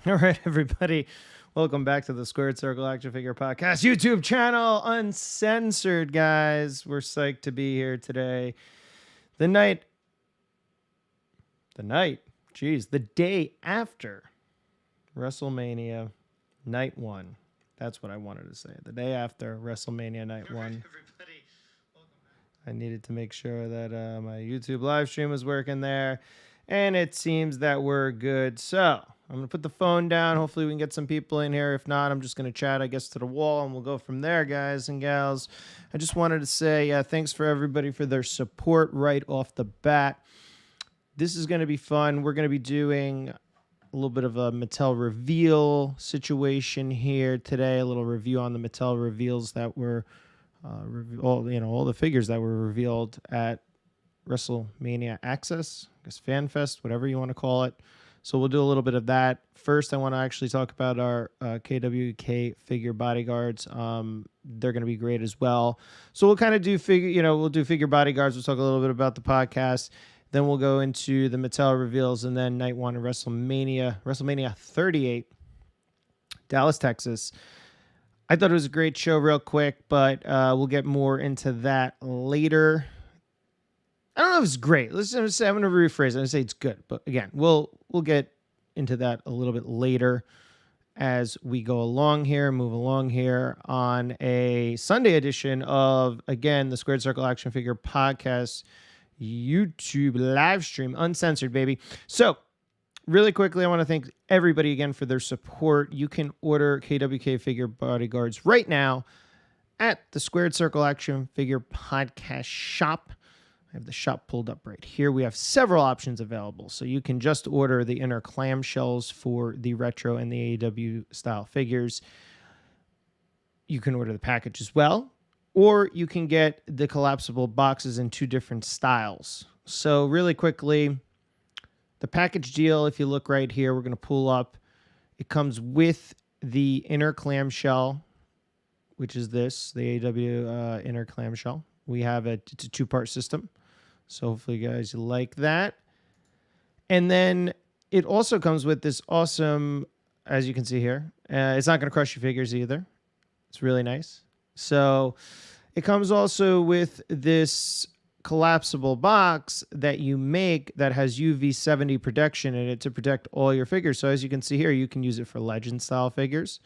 All right, everybody. Welcome back to the Squared Circle Action Figure Podcast YouTube channel, Uncensored, guys. We're psyched to be here today. The day after Wrestlemania Night 1. That's what I wanted to say. The day after Wrestlemania Night 1. Everybody, I needed to make sure that my YouTube live stream was working there. And it seems that we're good. So I'm going to put the phone down. Hopefully we can get some people in here. If not, I'm just going to chat, I guess, to the wall, and we'll go from there, guys and gals. I just wanted to say thanks for everybody for their support right off the bat. This is going to be fun. We're going to be doing a little bit of a Mattel reveal situation here today, a little review on the Mattel reveals that were, all the figures that were revealed at Wrestlemania Access, I guess FanFest, whatever you want to call it. So we'll do a little bit of that. First, I want to actually talk about our KWK figure bodyguards. They're going to be great as well. So we'll kind of do we'll do figure bodyguards. We'll talk a little bit about the podcast. Then we'll go into the Mattel reveals, and then night one of WrestleMania 38, Dallas, Texas. I thought it was a great show real quick, but we'll get more into that later. I don't know if it's great. I'm going to rephrase it. I'm going to say it's good. But again, we'll get into that a little bit later as we go along here, move along here on a Sunday edition of, again, the Squared Circle Action Figure Podcast YouTube live stream, uncensored, baby. So really quickly, I want to thank everybody again for their support. You can order KWK figure bodyguards right now at the Squared Circle Action Figure Podcast shop. I have the shop pulled up right here. We have several options available. So you can just order the inner clamshells for the retro and the AEW style figures. You can order the package as well, or you can get the collapsible boxes in two different styles. So really quickly, the package deal, if you look right here, we're going to pull up. It comes with the inner clamshell, which is this, the AEW inner clamshell. We have it's a two-part system. So hopefully you guys like that. And then it also comes with this awesome, as you can see here, it's not going to crush your figures either. It's really nice. So it comes also with this collapsible box that you make that has UV-70 protection in it to protect all your figures. So as you can see here, you can use it for legend style figures.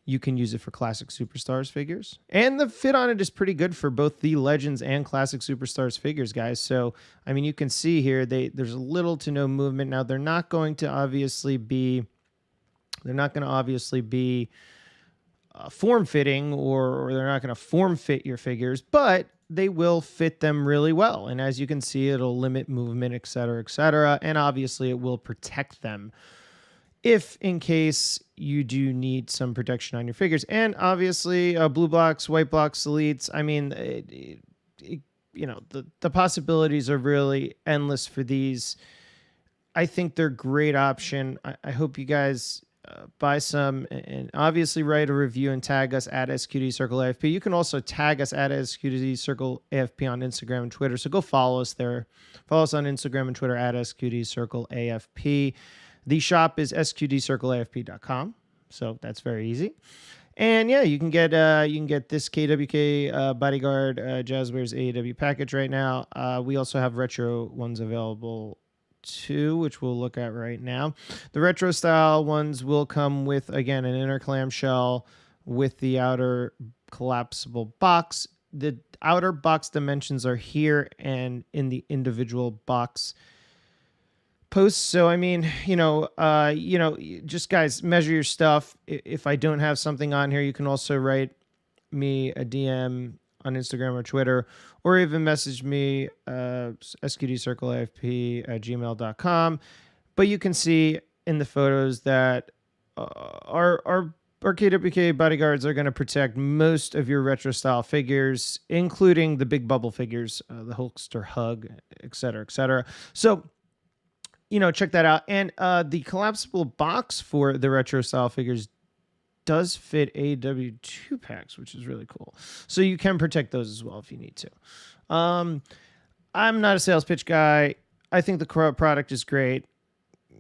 You can use it for Classic Superstars figures. And the fit on it is pretty good for both the Legends and Classic Superstars figures, guys. So, I mean, you can see here, there's little to no movement. Now, they're not going to obviously be form-fitting, or they're not going to form-fit your figures, but they will fit them really well. And as you can see, it'll limit movement, et cetera, and obviously it will protect them if in case you do need some protection on your figures. And obviously blue blocks, white blocks, elites. I mean, the possibilities are really endless for these. I think they're a great option. I hope you guys buy some, and obviously write a review and tag us at SQD Circle AFP. You can also tag us at SQD Circle AFP on Instagram and Twitter. So go follow us there. Follow us on Instagram and Twitter at SQD Circle AFP. The shop is sqdcircleafp.com, so that's very easy. And yeah, you can get this KWK Bodyguard Jazzwares AEW package right now. We also have retro ones available too, which we'll look at right now. The retro style ones will come with, again, an inner clamshell with the outer collapsible box. The outer box dimensions are here and in the individual box posts. So, I mean, just guys, measure your stuff. If I don't have something on here, you can also write me a DM on Instagram or Twitter, or even message me, sqdcircleafp@gmail.com. But you can see in the photos that our KWK bodyguards are going to protect most of your retro style figures, including the big bubble figures, the Hulkster Hug, et cetera. So, check that out. And the collapsible box for the retro style figures does fit AEW 2-packs, which is really cool. So you can protect those as well if you need to. I'm not a sales pitch guy. I think the product is great.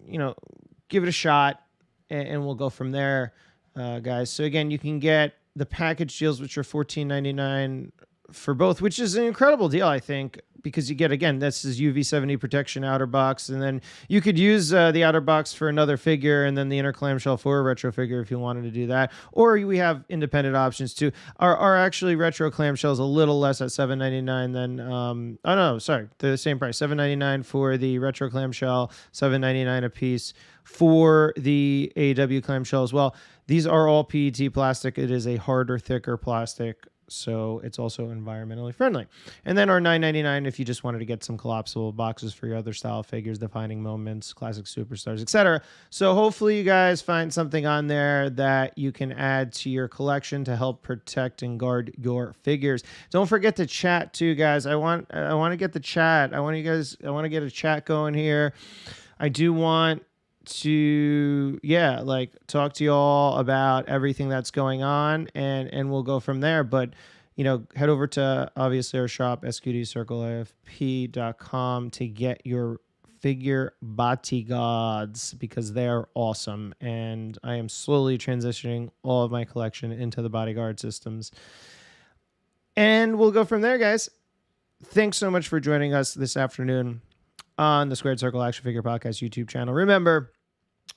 Give it a shot. and we'll go from there, guys. So again, you can get the package deals, which are $14.99 for both, which is an incredible deal, I think, because you get, again, this is UV70 protection outer box, and then you could use the outer box for another figure, and then the inner clamshell for a retro figure if you wanted to do that. Or we have independent options too. Our actually retro clamshell is a little less at $7.99 than oh no, sorry, the same price, $7.99 for the retro clamshell, $7.99 a piece for the AEW clamshell as well. These are all PET plastic. It is a harder, thicker plastic, so it's also environmentally friendly. And then our $9.99 if you just wanted to get some collapsible boxes for your other style figures, defining moments, classic superstars, etc. So hopefully you guys find something on there that you can add to your collection to help protect and guard your figures. Don't forget to chat too, guys. I want to get the chat. I want to get a chat going here. I do want to talk to you all about everything that's going on, and we'll go from there. But head over to obviously our shop, sqdcircleafp.com, to get your figure bodyguards, because they are awesome, and I am slowly transitioning all of my collection into the bodyguard systems, and we'll go from there, guys. Thanks so much for joining us this afternoon on the Squared Circle Action Figure Podcast YouTube channel. Remember,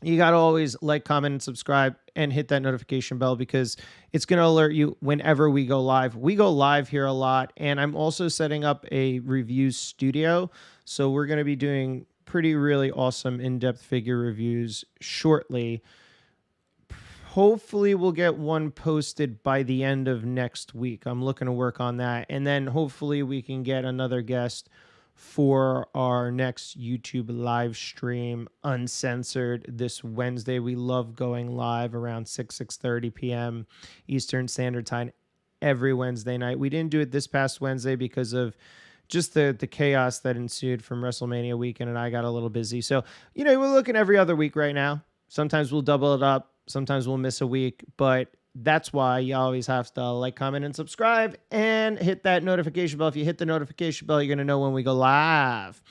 you got to always like, comment, and subscribe, and hit that notification bell, because it's going to alert you whenever we go live. We go live here a lot, and I'm also setting up a review studio. So we're going to be doing really awesome in-depth figure reviews shortly. Hopefully we'll get one posted by the end of next week. I'm looking to work on that. And then hopefully we can get another guest for our next YouTube live stream, Uncensored, this Wednesday. We love going live around 6:30 p.m. Eastern Standard Time every Wednesday night. We didn't do it this past Wednesday because of just the chaos that ensued from WrestleMania weekend, and I got a little busy. So, we're looking every other week right now. Sometimes we'll double it up. Sometimes we'll miss a week, but that's why you always have to like, comment, and subscribe, and hit that notification bell. If you hit the notification bell, you're going to know when we go live.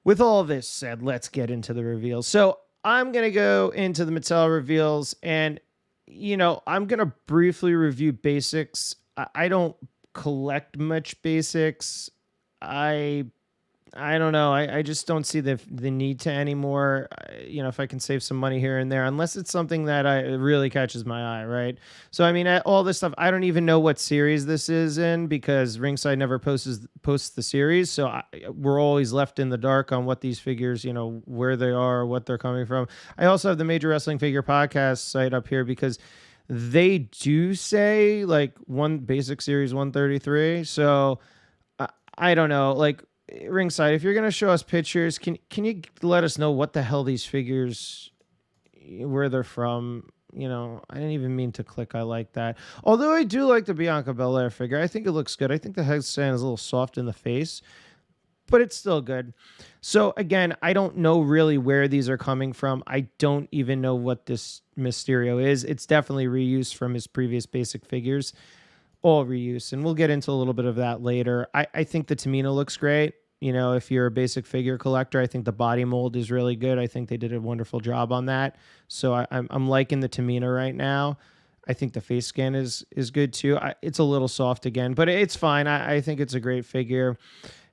With all this said, let's get into the reveals. So I'm going to go into the Mattel reveals, and, I'm going to briefly review basics. I don't collect much basics. I don't know. I just don't see the need to anymore. If I can save some money here and there, unless it's something that really catches my eye, right? So, all this stuff, I don't even know what series this is in, because Ringside never posts the series. So we're always left in the dark on what these figures, where they are, what they're coming from. I also have the Major Wrestling Figure Podcast site up here, because they do say like one basic series 133. So I don't know, like, Ringside, if you're going to show us pictures, can you let us know what the hell these figures, where they're from? I didn't even mean to click I like that. Although I do like the Bianca Belair figure. I think it looks good. I think the headstand is a little soft in the face, but it's still good. So again, I don't know really where these are coming from. I don't even know what this Mysterio is. It's definitely reused from his previous basic figures. All reuse, and we'll get into a little bit of that later. I think the Tamina looks great. If you're a basic figure collector, I think the body mold is really good. I think they did a wonderful job on that. So I'm liking the Tamina right now. I think the face scan is good too. It's a little soft again, but it's fine. I think it's a great figure.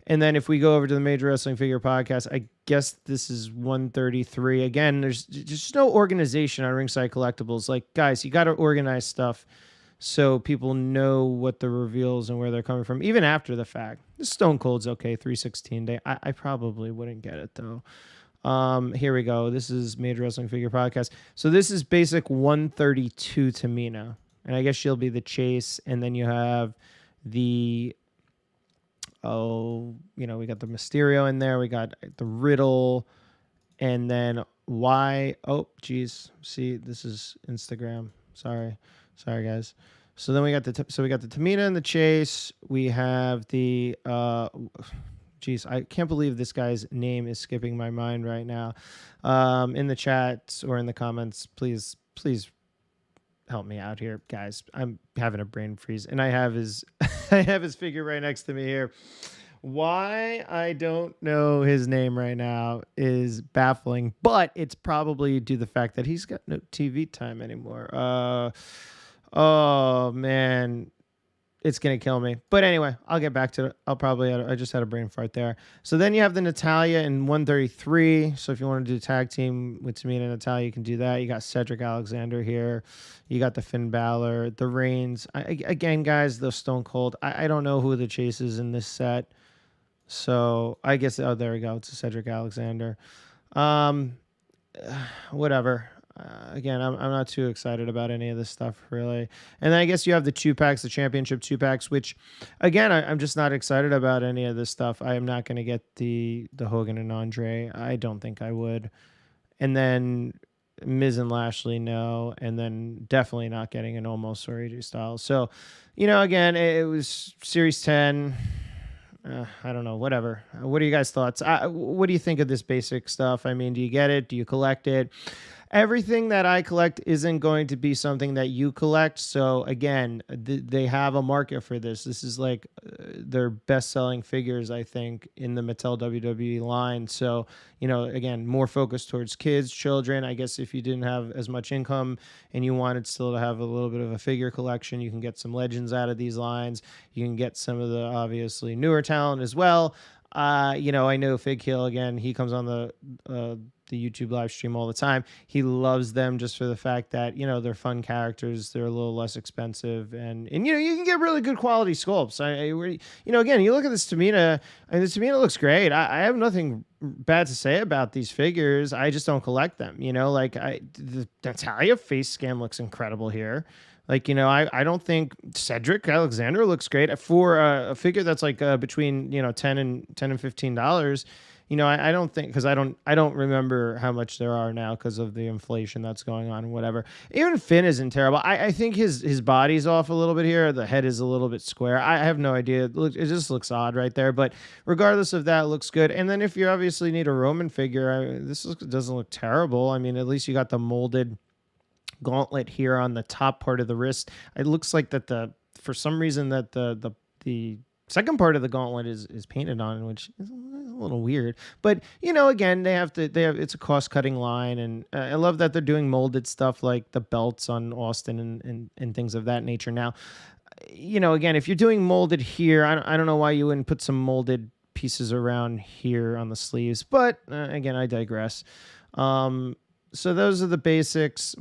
And then if we go over to the Major Wrestling Figure Podcast, I guess this is 133. Again, there's just no organization on Ringside Collectibles. Like, guys, you got to organize stuff so people know what the reveals and where they're coming from, even after the fact. This Stone Cold's okay, 316 day. I probably wouldn't get it, though. Here we go. This is Major Wrestling Figure Podcast. So this is basic 132 Tamina. And I guess she'll be the Chase. And then you have the... we got the Mysterio in there. We got the Riddle. And then why... Oh, geez. See, this is Instagram. Sorry, guys. So then we got the Tamina and the Chase. We have the I can't believe this guy's name is skipping my mind right now. In the chat or in the comments, please help me out here, guys. I'm having a brain freeze, and I have his I have his figure right next to me here. Why I don't know his name right now is baffling, but it's probably due to the fact that he's got no TV time anymore. Oh man, it's gonna kill me. But anyway, I'll get back to it. I just had a brain fart there. So then you have the Natalia in 133. So if you want to do tag team with Tamina and Natalia, you can do that. You got Cedric Alexander here. You got the Finn Balor, the Reigns. Again, guys, the Stone Cold. I don't know who the Chase is in this set. So I guess, oh, there we go. It's a Cedric Alexander. Whatever. Again, I'm not too excited about any of this stuff, really. And then I guess you have the 2-packs, the championship 2-packs, which, again, I'm just not excited about any of this stuff. I am not going to get the Hogan and Andre. I don't think I would. And then Miz and Lashley, no. And then definitely not getting an almost or AJ Styles. So, again, it was Series 10. I don't know, whatever. What are you guys' thoughts? What do you think of this basic stuff? I mean, do you get it? Do you collect it? Everything that I collect isn't going to be something that you collect. So again, they have a market for this. This is like their best-selling figures, I think, in the Mattel WWE line. So, again, more focused towards kids, children. I guess if you didn't have as much income and you wanted still to have a little bit of a figure collection, you can get some legends out of these lines. You can get some of the obviously newer talent as well. I know Fig Hill, again, he comes on the YouTube live stream all the time. He loves them just for the fact that, they're fun characters. They're a little less expensive. And you can get really good quality sculpts. Again, you look at this Tamina, and this Tamina looks great. I have nothing bad to say about these figures. I just don't collect them. The Natalia face scan looks incredible here. I don't think Cedric Alexander looks great for a figure that's like between $10 and $15. I don't think, because I don't remember how much there are now because of the inflation that's going on and whatever. Even Finn isn't terrible. I think his body's off a little bit here. The head is a little bit square. I have no idea. It just looks odd right there. But regardless of that, it looks good. And then if you obviously need a Roman figure, doesn't look terrible. I mean, at least you got the molded gauntlet here on the top part of the wrist. It looks like that for some reason that the second part of the gauntlet is painted on, which is a little weird. But again, they have it's a cost cutting line, and I love that they're doing molded stuff like the belts on Austin and things of that nature. Now, again, if you're doing molded here, I don't know why you wouldn't put some molded pieces around here on the sleeves, but again, I digress. So those are the basics.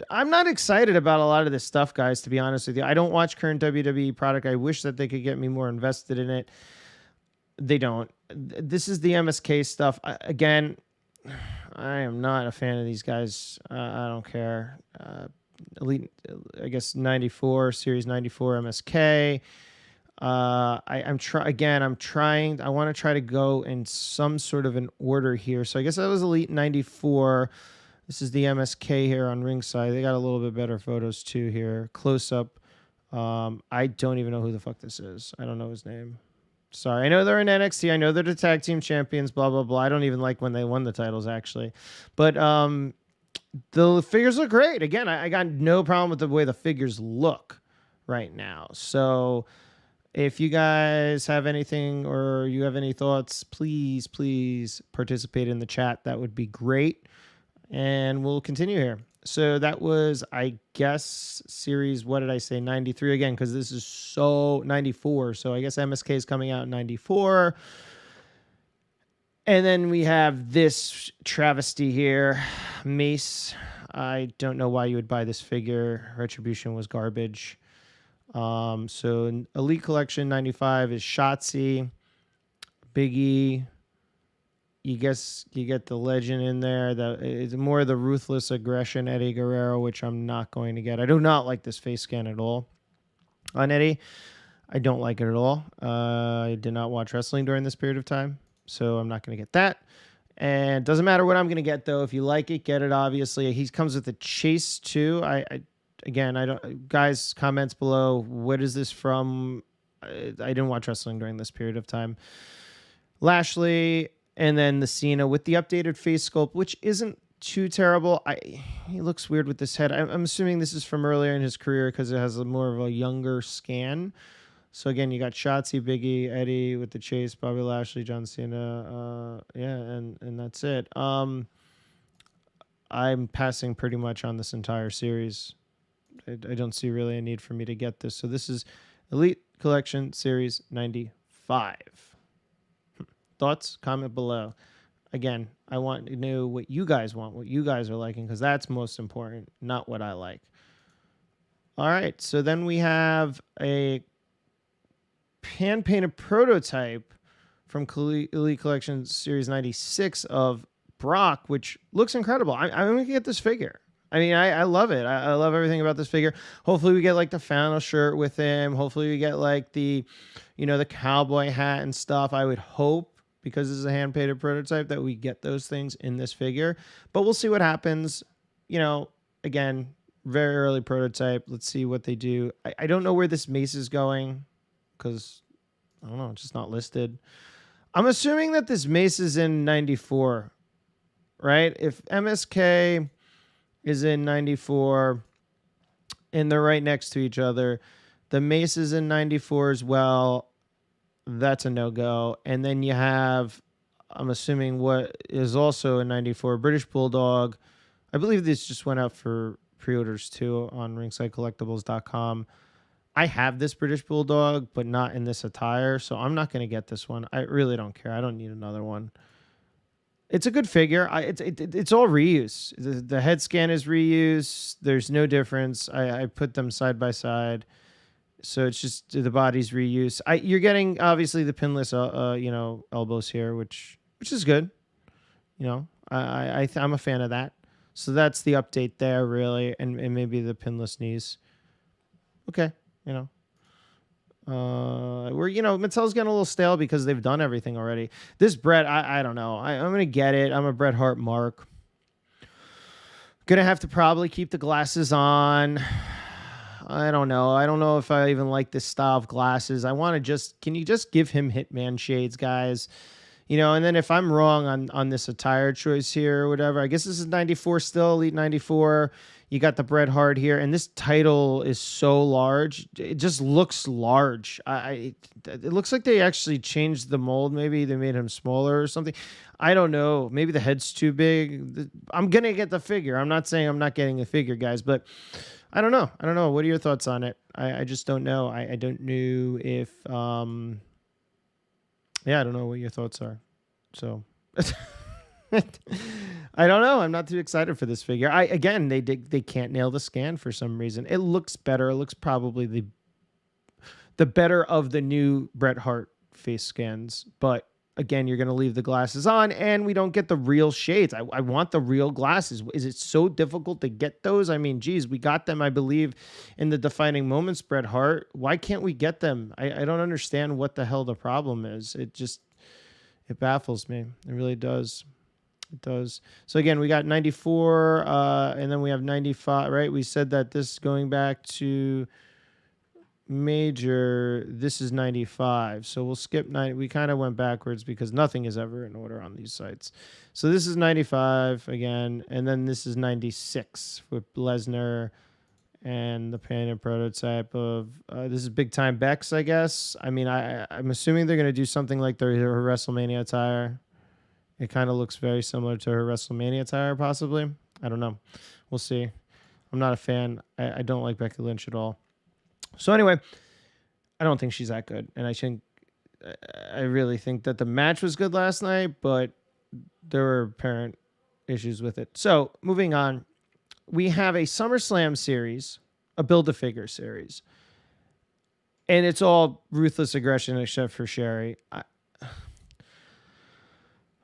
I'm not excited about a lot of this stuff, guys, to be honest with you. I don't watch current WWE product. I wish that they could get me more invested in it. They don't. This is the MSK stuff. Again, I am not a fan of these guys. I don't care. Elite, I guess, 94, Series 94 MSK. I'm trying. I want to try to go in some sort of an order here. So I guess that was Elite 94. This is the MSK here on ringside. They got a little bit better photos too here. Close up. I don't even know who the fuck this is. I don't know his name. Sorry. I know they're in NXT. I know they're the tag team champions, blah, blah, blah. I don't even like when they won the titles, actually. But the figures look great. Again, I got no problem with the way the figures look right now. So if you guys have anything or you have any thoughts, please participate in the chat. That would be great. And we'll continue here. So that was, I guess, series, what did I say, 93 again, because this is so 94. So I guess MSK is coming out in 94. And then we have this travesty here, Mace. I don't know why you would buy this figure. Retribution was garbage. So Elite Collection 95 is Shotzi, Big E. You get the legend in there. It's more the ruthless aggression, Eddie Guerrero, which I'm not going to get. I do not like this face scan at all on Eddie. I don't like it at all. I did not watch wrestling during this period of time, so I'm not going to get that. And it doesn't matter what I'm going to get, though. If you like it, get it, obviously. He comes with a chase, too. I don't. Guys, comments below. What is this from? I didn't watch wrestling during this period of time. Lashley. And then the Cena with the updated face sculpt, which isn't too terrible. He looks weird with this head. I'm assuming this is from earlier in his career because it has more of a younger scan. So again, you got Shotzi, Biggie, Eddie with the chase, Bobby Lashley, John Cena. And that's it. I'm passing pretty much on this entire series. I don't see really a need for me to get this. So this is Elite Collection Series 95. Thoughts? Comment below. Again, I want to know what you guys want, what you guys are liking, because that's most important, not what I like. All right, so then we have a hand-painted prototype from Elite Collection Series 96 of Brock, which looks incredible. I'm going to get this figure. I mean, I love it. I love everything about this figure. Hopefully we get like the flannel shirt with him. Hopefully we get like the, the cowboy hat and stuff. I would hope, because this is a hand-painted prototype, that we get those things in this figure. But we'll see what happens. Again, very early prototype. Let's see what they do. I don't know where this mace is going, because, I don't know, it's just not listed. I'm assuming that this mace is in 94, right? If MSK is in 94 and they're right next to each other, the mace is in 94 as well. That's a no-go. And then you have, I'm assuming, what is also a 94 British Bulldog. I believe this just went out for pre-orders too on ringsidecollectibles.com. I have this British Bulldog, but not in this attire, so I'm not going to get this one. I really don't care. I don't need another one. It's a good figure. It's all reuse. The head scan is reuse. There's no difference. I put them side by side, so it's just the body's reuse. You're getting obviously the pinless, elbows here, which is good. I'm a fan of that. So that's the update there, really, and maybe the pinless knees. Okay, Mattel's getting a little stale because they've done everything already. This Bret, I don't know. I'm going to get it. I'm a Bret Hart mark. Going to have to probably keep the glasses on. I don't know. I don't know if I even like this style of glasses. Can you just give him Hitman shades, guys? And then if I'm wrong on this attire choice here or whatever, I guess this is 94 still, Elite 94. You got the Bret Hart here, and this title is so large. It just looks large. It looks like they actually changed the mold. Maybe they made him smaller or something. I don't know. Maybe the head's too big. I'm going to get the figure. I'm not saying I'm not getting the figure, guys, but I don't know. What are your thoughts on it? I just don't know. I don't know if... I don't know what your thoughts are. So... I don't know. I'm not too excited for this figure. They can't nail the scan for some reason. It looks better. It looks probably the better of the new Bret Hart face scans. But again, you're going to leave the glasses on, and we don't get the real shades. I want the real glasses. Is it so difficult to get those? I mean, geez, we got them, I believe, in the Defining Moments Bret Hart. Why can't we get them? I don't understand what the hell the problem is. It baffles me. It really does. It does. So again, we got 94, and then we have 95, right? We said that this going back to Major, this is 95. So we'll skip 90. We kind of went backwards because nothing is ever in order on these sites. So this is 95 again, and then this is 96 with Lesnar and the painted prototype of, this is Big Time Bex, I guess. I mean, I'm assuming they're going to do something like their WrestleMania attire. It kind of looks very similar to her WrestleMania attire, possibly. I don't know. We'll see. I'm not a fan. I don't like Becky Lynch at all. So anyway, I don't think she's that good. And I really think that the match was good last night, but there were apparent issues with it. So moving on, we have a SummerSlam series, a Build-A-Figure series. And it's all ruthless aggression except for Sherry.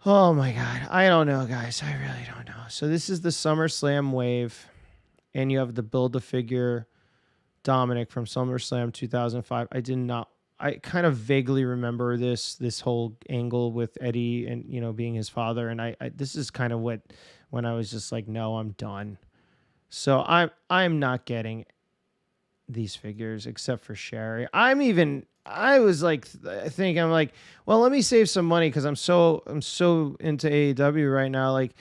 Oh my God. I don't know, guys. I really don't know. So this is the SummerSlam wave, and you have the Build-A-Figure Dominic from SummerSlam 2005. I kind of vaguely remember this whole angle with Eddie and, being his father. And this is kind of when I was just like, no, I'm done. So I'm not getting these figures except for Sherry. I was like, I'm like, well, let me save some money because I'm so into AEW right now. Like,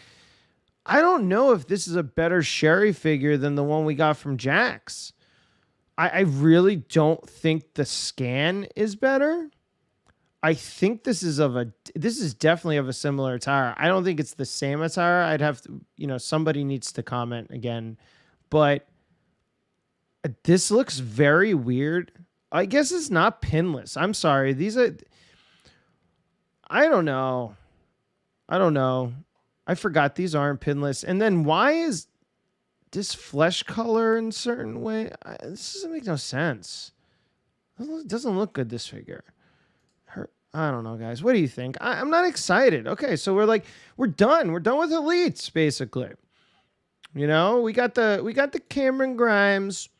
I don't know if this is a better Sherry figure than the one we got from Jax. I really don't think the scan is better. I think this is definitely of a similar attire. I don't think it's the same attire. I'd have to, somebody needs to comment again, but this looks very weird. I guess it's not pinless. I'm sorry. I don't know. I forgot these aren't pinless. And then why is this flesh color in certain way? This doesn't make no sense. It doesn't look good, this figure. I don't know, guys. What do you think? I'm not excited. Okay, so we're done. We're done with Elites, basically. We got the Cameron Grimes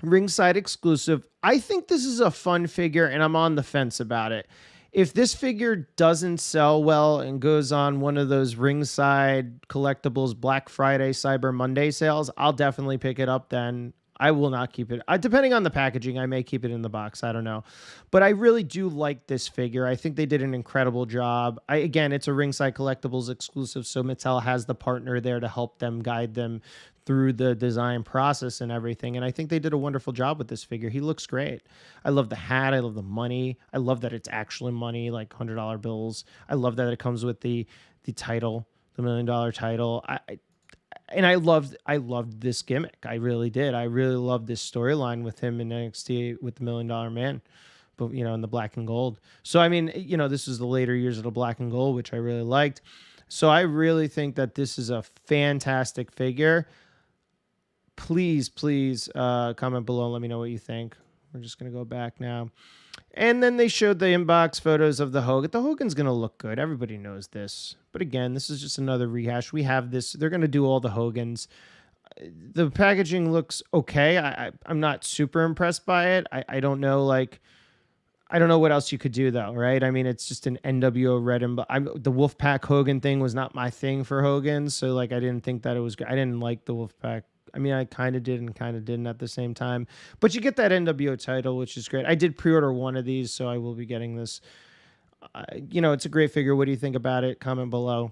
ringside exclusive. I think this is a fun figure, and I'm on the fence about it. If this figure doesn't sell well and goes on one of those ringside collectibles Black Friday, Cyber Monday sales, I'll definitely pick it up then. I will not keep it. Depending on the packaging, I may keep it in the box. I don't know. But I really do like this figure. I think they did an incredible job. Again, it's a ringside collectibles exclusive, so Mattel has the partner there to help them, guide them through the design process and everything. And I think they did a wonderful job with this figure. He looks great. I love the hat. I love the money. I love that it's actually money, like $100 bills. I love that it comes with the title, the $1 million title. I loved this gimmick. I really did. I really loved this storyline with him in NXT with the $1 Million Man, but in the black and gold. So I mean, this is the later years of the black and gold, which I really liked. So I really think that this is a fantastic figure. Please comment below and let me know what you think. We're just gonna go back now. And then they showed the inbox photos of the Hogan. The Hogan's going to look good. Everybody knows this. But again, this is just another rehash. We have this. They're going to do all the Hogans. The packaging looks okay. I'm not super impressed by it. I don't know, I don't know what else you could do, though, right? I mean, it's just an NWO red and the Wolfpack Hogan thing was not my thing for Hogan. So, I didn't think that it was good. I didn't like the Wolfpack. I mean, I kind of did and kind of didn't at the same time. But you get that NWO title, which is great. I did pre-order one of these, so I will be getting this. It's a great figure. What do you think about it? Comment below.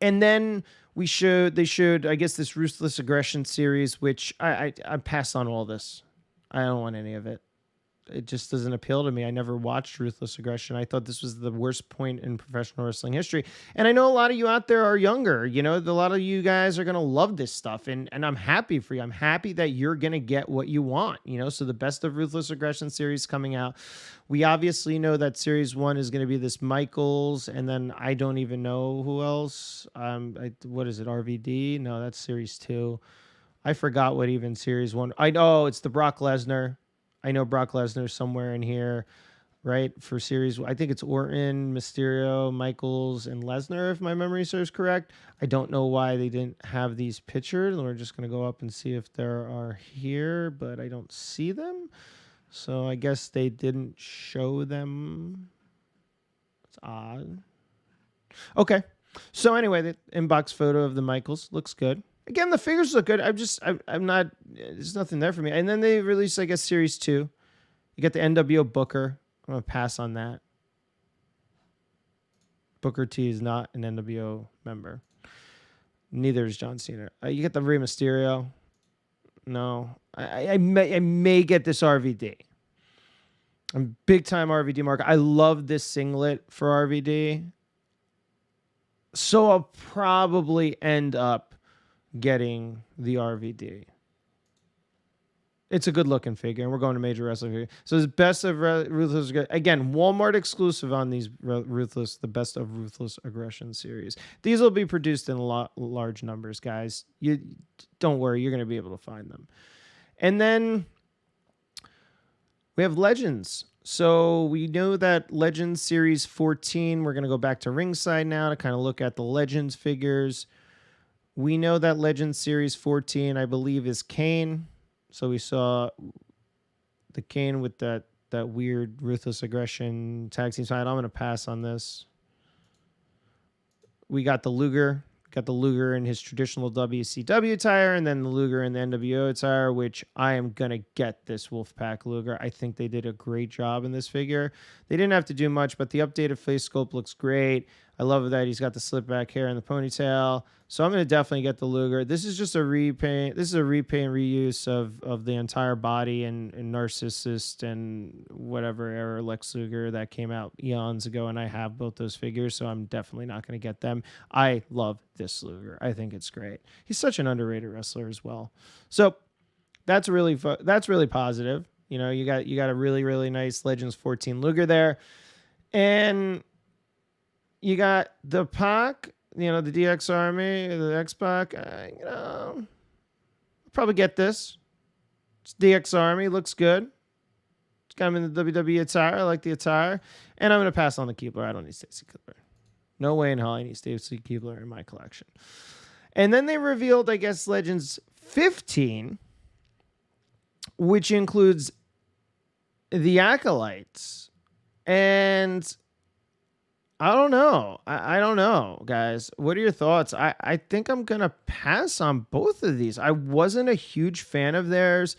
And then they showed, I guess, this Ruthless Aggression series, which I passed on all this. I don't want any of it. It just doesn't appeal to me. I never watched Ruthless Aggression. I thought this was the worst point in professional wrestling history. And I know a lot of you out there are younger. A lot of you guys are going to love this stuff. And I'm happy for you. I'm happy that you're going to get what you want. So the Best of Ruthless Aggression series coming out. We obviously know that series 1 is going to be this Michaels. And then I don't even know who else. What is it? RVD? No, that's series 2. I forgot what even series 1. I know it's the Brock Lesnar. I know Brock Lesnar somewhere in here, right? For series, I think it's Orton, Mysterio, Michaels, and Lesnar, if my memory serves correct. I don't know why they didn't have these pictured. We're just going to go up and see if there are here, but I don't see them. So I guess they didn't show them. It's odd. Okay. So anyway, the inbox photo of the Michaels looks good. Again, the figures look good. I'm not, there's nothing there for me. And then they released, I guess, Series 2. You get the NWO Booker. I'm going to pass on that. Booker T is not an NWO member. Neither is John Cena. You get the Rey Mysterio. No. I may get this RVD. I'm big time RVD market. I love this singlet for RVD. So I'll probably end up getting the RVD. It's a good looking figure, and we're going to Major Wrestling figure. So it's Best of Ruthless. Again, Walmart exclusive on these the Best of Ruthless Aggression series. These will be produced in large numbers, guys. You don't worry, you're going to be able to find them. And then we have Legends. So we know that Legends Series 14, we're going to go back to ringside now to kind of look at the Legends figures. We know that Legends Series 14, I believe, is Kane. So we saw the Kane with that weird Ruthless Aggression tag team side. I'm going to pass on this. We got the Luger. Got the Luger in his traditional WCW attire, and then the Luger in the NWO attire, which I am going to get this Wolfpack Luger. I think they did a great job in this figure. They didn't have to do much, but the updated face sculpt looks great. I love that he's got the slip back hair and the ponytail. So I'm going to definitely get the Luger. This is just a repaint. This is a repaint reuse of the entire body and Narcissist and whatever era Lex Luger that came out eons ago. And I have both those figures, so I'm definitely not going to get them. I love this Luger. I think it's great. He's such an underrated wrestler as well. So that's really positive. You know, you got a really, really nice Legends 14 Luger there. And you got the Pac, you know, the DX Army, the X-Pac. You know, probably get this. It's DX Army. Looks good. It's got him in the WWE attire. I like the attire. And I'm going to pass on the Keebler. I don't need Stacy Keebler. No way in hell I need Stacy Keebler in my collection. And then they revealed, I guess, Legends 15, which includes the Acolytes. And I don't know. I don't know, guys. What are your thoughts? I think I'm going to pass on both of these. I wasn't a huge fan of theirs.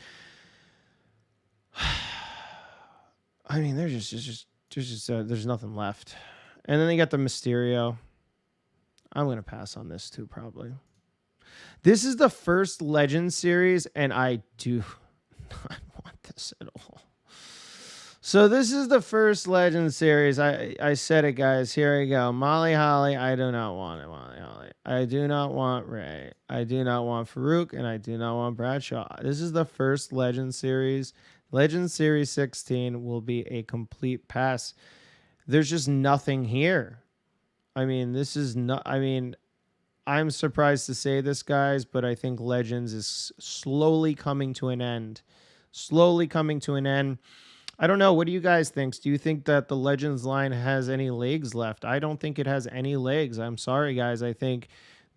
I mean, there's nothing left. And then they got the Mysterio. I'm going to pass on this too, probably. This is the first Legend series, and I do not want this at all. So this is the first Legend series. I said it, guys. Here we go. Molly Holly. I do not want it, Molly Holly. I do not want Ray. I do not want Farouk, and I do not want Bradshaw. This is the first Legend series. Legend Series 16 will be a complete pass. There's just nothing here. I mean, this is not... I mean, I'm surprised to say this, guys, but I think Legends is slowly coming to an end. Slowly coming to an end. I don't know. What do you guys think? Do you think that the Legends line has any legs left? I don't think it has any legs. I'm sorry, guys. I think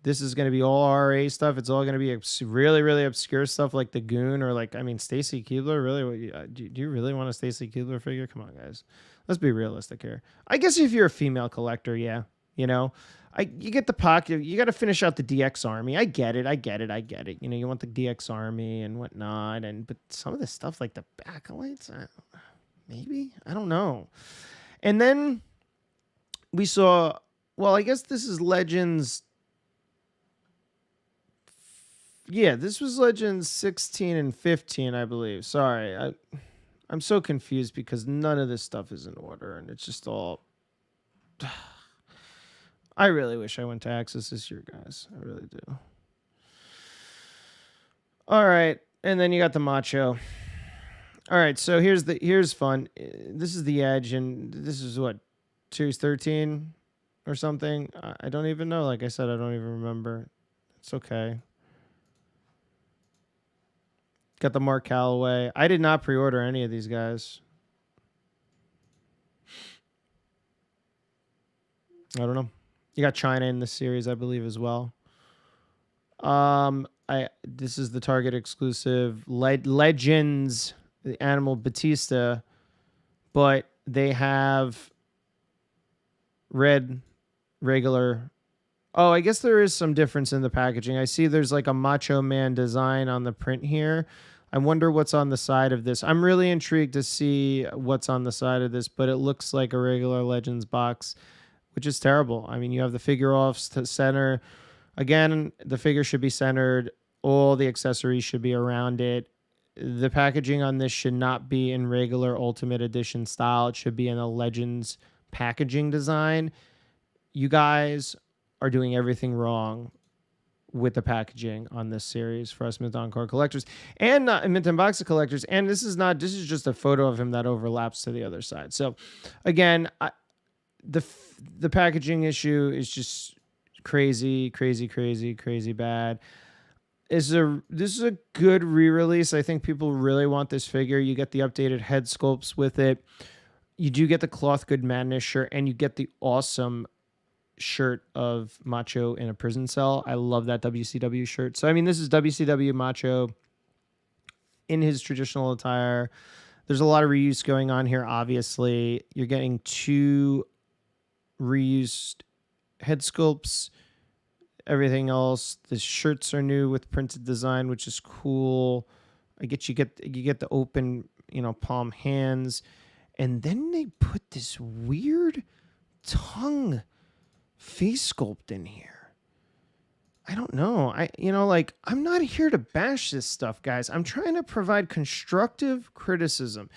this is going to be all RA stuff. It's all going to be really, really obscure stuff like the Goon or like, I mean, Stacy Keibler. Really? Do you really want a Stacy Keibler figure? Come on, guys. Let's be realistic here. I guess if you're a female collector, yeah. You know, you get the pocket. You got to finish out the DX Army. I get it. You know, you want the DX Army and whatnot. But some of the stuff like the Acolytes, maybe? I don't know. And then we saw, well, I guess this is Legends. Yeah, this was Legends 16 and 15, I believe. Sorry. I'm so confused because none of this stuff is in order, and it's just all... I really wish I went to Access this year, guys. I really do. All right, and then you got the Macho. All right, so here's fun. This is the Edge, and this is what, Series 13 or something? I don't even know. Like I said, I don't even remember. It's okay. Got the Mark Calloway. I did not pre-order any of these guys. I don't know. You got China in this series, I believe, as well. This is the Target exclusive Legends, the Animal Batista, but they have red, regular. Oh, I guess there is some difference in the packaging. I see there's like a Macho Man design on the print here. I wonder what's on the side of this. I'm really intrigued to see what's on the side of this, but it looks like a regular Legends box, which is terrible. I mean, you have the figure offs to center. Again, the figure should be centered. All the accessories should be around it. The packaging on this should not be in regular Ultimate Edition style. It should be in a Legends packaging design. You guys are doing everything wrong with the packaging on this series for us Mint Encore collectors and Mint Unboxed collectors. And this is just a photo of him that overlaps to the other side. So again, the packaging issue is just crazy bad. This is a good re-release. I think people really want this figure. You get the updated head sculpts with it. You do get the Cloth Good Madness shirt, and you get the awesome shirt of Macho in a prison cell. I love that WCW shirt. So, I mean, this is WCW Macho in his traditional attire. There's a lot of reuse going on here, obviously. You're getting 2 reused head sculpts. Everything else, the shirts are new with printed design, which is cool. You get the open, palm hands. And then they put this weird tongue face sculpt in here. I don't know. I'm not here to bash this stuff, guys. I'm trying to provide constructive criticism.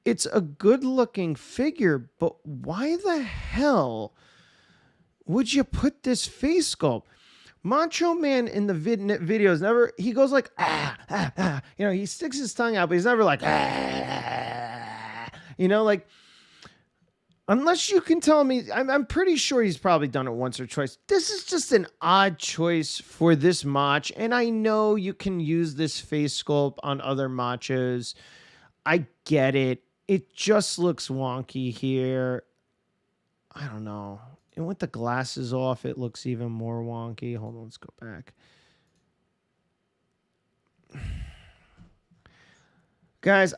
It's a good-looking figure, but why the hell would you put this face sculpt? Macho Man in the videos never, he goes like, he sticks his tongue out, but he's never like, unless you can tell me, I'm pretty sure he's probably done it once or twice. This is just an odd choice for this match, and I know you can use this face sculpt on other machos. I get it. It just looks wonky here. I don't know. And with the glasses off, it looks even more wonky. Hold on, let's go back. Guys,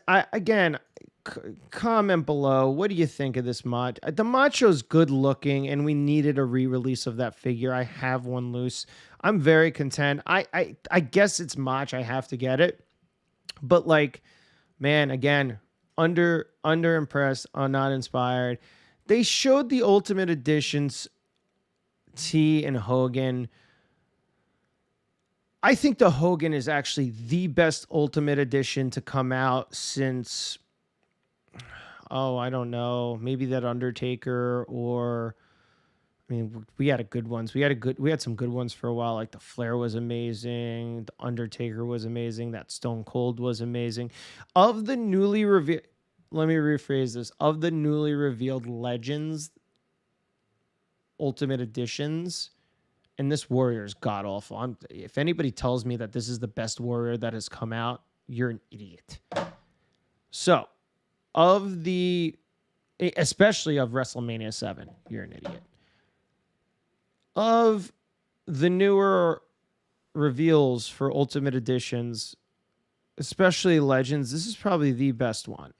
comment below. What do you think of this mod? The macho's good looking, and we needed a re-release of that figure. I have one loose. I'm very content. I guess it's Mach. I have to get it. But man, again, under impressed, not inspired. They showed the Ultimate Editions T and Hogan. I think the Hogan is actually the best Ultimate Edition to come out since, I don't know, maybe that Undertaker, or we had good ones. We had some good ones for a while. Like the Flair was amazing, the Undertaker was amazing, that Stone Cold was amazing. Of the newly revealed, let me rephrase this. Of the newly revealed Legends Ultimate Editions, and this Warrior is god-awful. If anybody tells me that this is the best Warrior that has come out, you're an idiot. So, especially of WrestleMania 7, you're an idiot. Of the newer reveals for Ultimate Editions, especially Legends, this is probably the best one.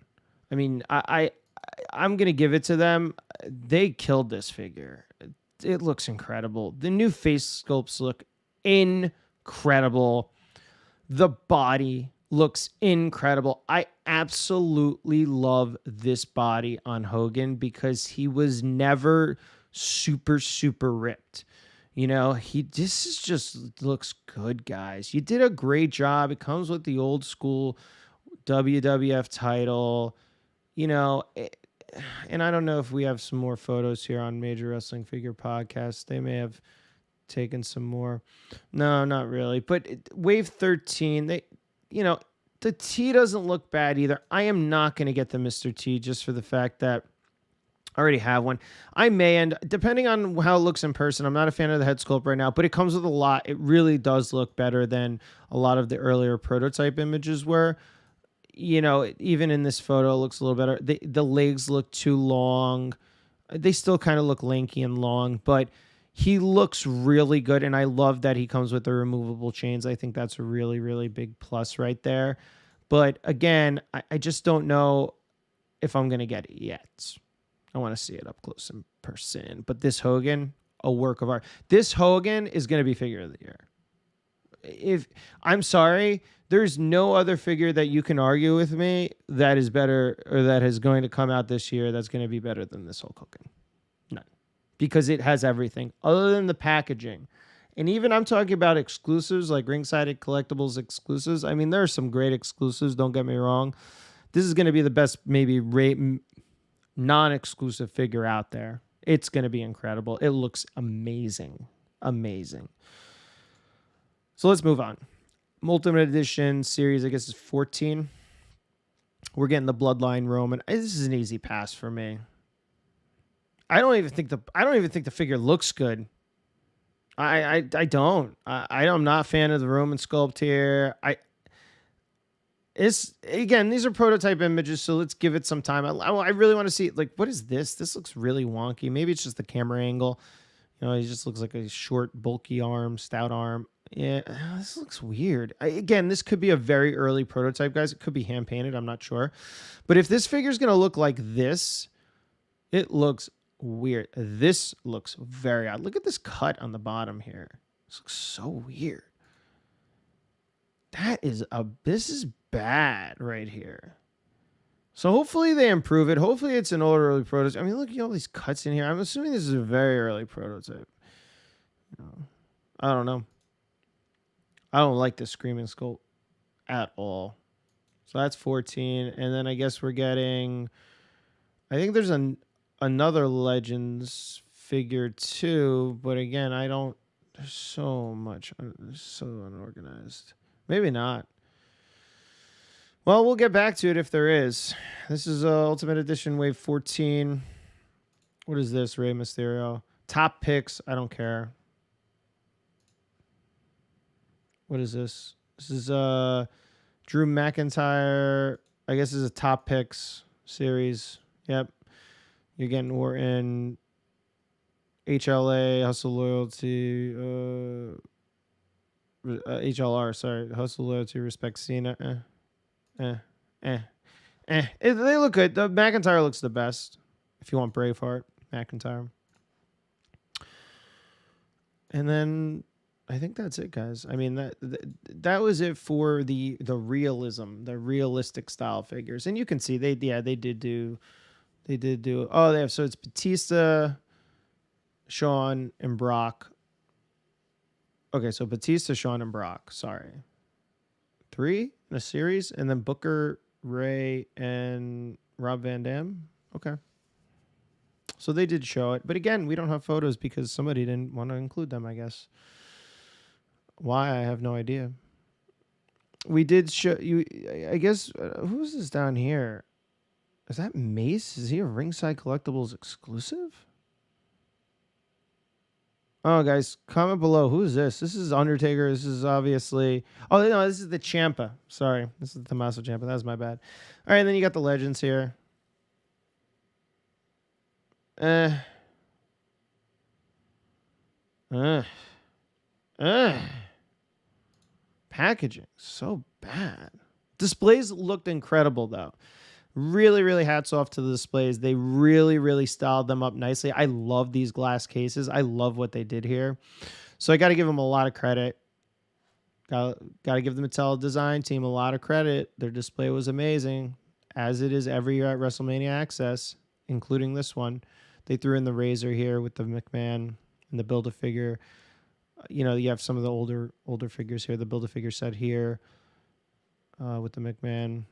I'm going to give it to them. They killed this figure. It looks incredible. The new face sculpts look incredible. The body looks incredible. I absolutely love this body on Hogan because he was never super, super ripped. Just looks good, guys. You did a great job. It comes with the old school WWF title. And I don't know if we have some more photos here on Major Wrestling Figure Podcast. They may have taken some more. No, not really. But Wave 13, the T doesn't look bad either. I am not going to get the Mr. T just for the fact that I already have one. I may, and depending on how it looks in person, I'm not a fan of the head sculpt right now, but it comes with a lot. It really does look better than a lot of the earlier prototype images were. Even in this photo, it looks a little better. The legs look too long. They still kind of look lanky and long, but he looks really good, and I love that he comes with the removable chains. I think that's a really, really big plus right there. But again, I just don't know if I'm going to get it yet. I want to see it up close in person. But this Hogan, a work of art. This Hogan is going to be figure of the year. I'm sorry, there's no other figure that you can argue with me that is better or that is going to come out this year that's going to be better than this Hulk Hogan. None. Because it has everything other than the packaging. And even I'm talking about exclusives, like Ringside Collectibles exclusives. There are some great exclusives, don't get me wrong. This is going to be the best maybe non-exclusive figure out there. It's going to be incredible. It looks amazing. Amazing. So let's move on. Ultimate Edition series, I guess, is 14. We're getting the Bloodline Roman. This is an easy pass for me. I don't even think the figure looks good. I don't. I'm not a fan of the Roman sculpt here. Again, these are prototype images, so let's give it some time. I really want to see, what is this? This looks really wonky. Maybe it's just the camera angle. He just looks like a short, bulky arm, stout arm. Yeah, this looks weird. Again, this could be a very early prototype, guys. It could be hand-painted. I'm not sure. But if this figure is going to look like this, it looks weird. This looks very odd. Look at this cut on the bottom here. This looks so weird. This is bad right here. So hopefully they improve it. Hopefully it's an older early prototype. I mean, look at all these cuts in here. I'm assuming this is a very early prototype. I don't know. I don't like the Screaming Skull at all. So that's 14. And then I guess we're getting... I think there's another Legends figure too. But again, I don't... There's so much. It's so unorganized. Maybe not. Well, we'll get back to it if there is. This is Ultimate Edition Wave 14. What is this, Rey Mysterio? Top picks. I don't care. What is this? This is Drew McIntyre. I guess this is a top picks series. Yep. You're getting Orton, HLA, Hustle Loyalty, HLR, sorry. Hustle Loyalty, Respect Cena. They look good. The McIntyre looks the best. If you want Braveheart, McIntyre. And then I think that's it, guys. I mean, that was it for the realism, the realistic style figures. And you can see they did do. Oh, they have, so it's Batista, Shawn, and Brock. Okay, so Batista, Shawn, and Brock. Sorry. 3 in a series, and then Booker, Ray, and Rob Van Dam. Okay. So they did show it. But again, we don't have photos because somebody didn't want to include them, I guess. Why? I have no idea. We did show you, I guess, who's this down here? Is that Mace? Is he a Ringside Collectibles exclusive? Oh, guys, comment below. Who is this? This is Undertaker. This is obviously... Oh, no, this is the Ciampa. Sorry. This is Tommaso Ciampa. That was my bad. All right, and then you got the Legends here. Packaging. So bad. Displays looked incredible, though. Really, really hats off to the displays. They really, really styled them up nicely. I love these glass cases. I love what they did here. So I got to give them a lot of credit. Got to give the Mattel design team a lot of credit. Their display was amazing, as it is every year at WrestleMania Access, including this one. They threw in the Razor here with the McMahon and the Build-A-Figure. You know, you have some of the older figures here. The Build-A-Figure set here with the McMahon.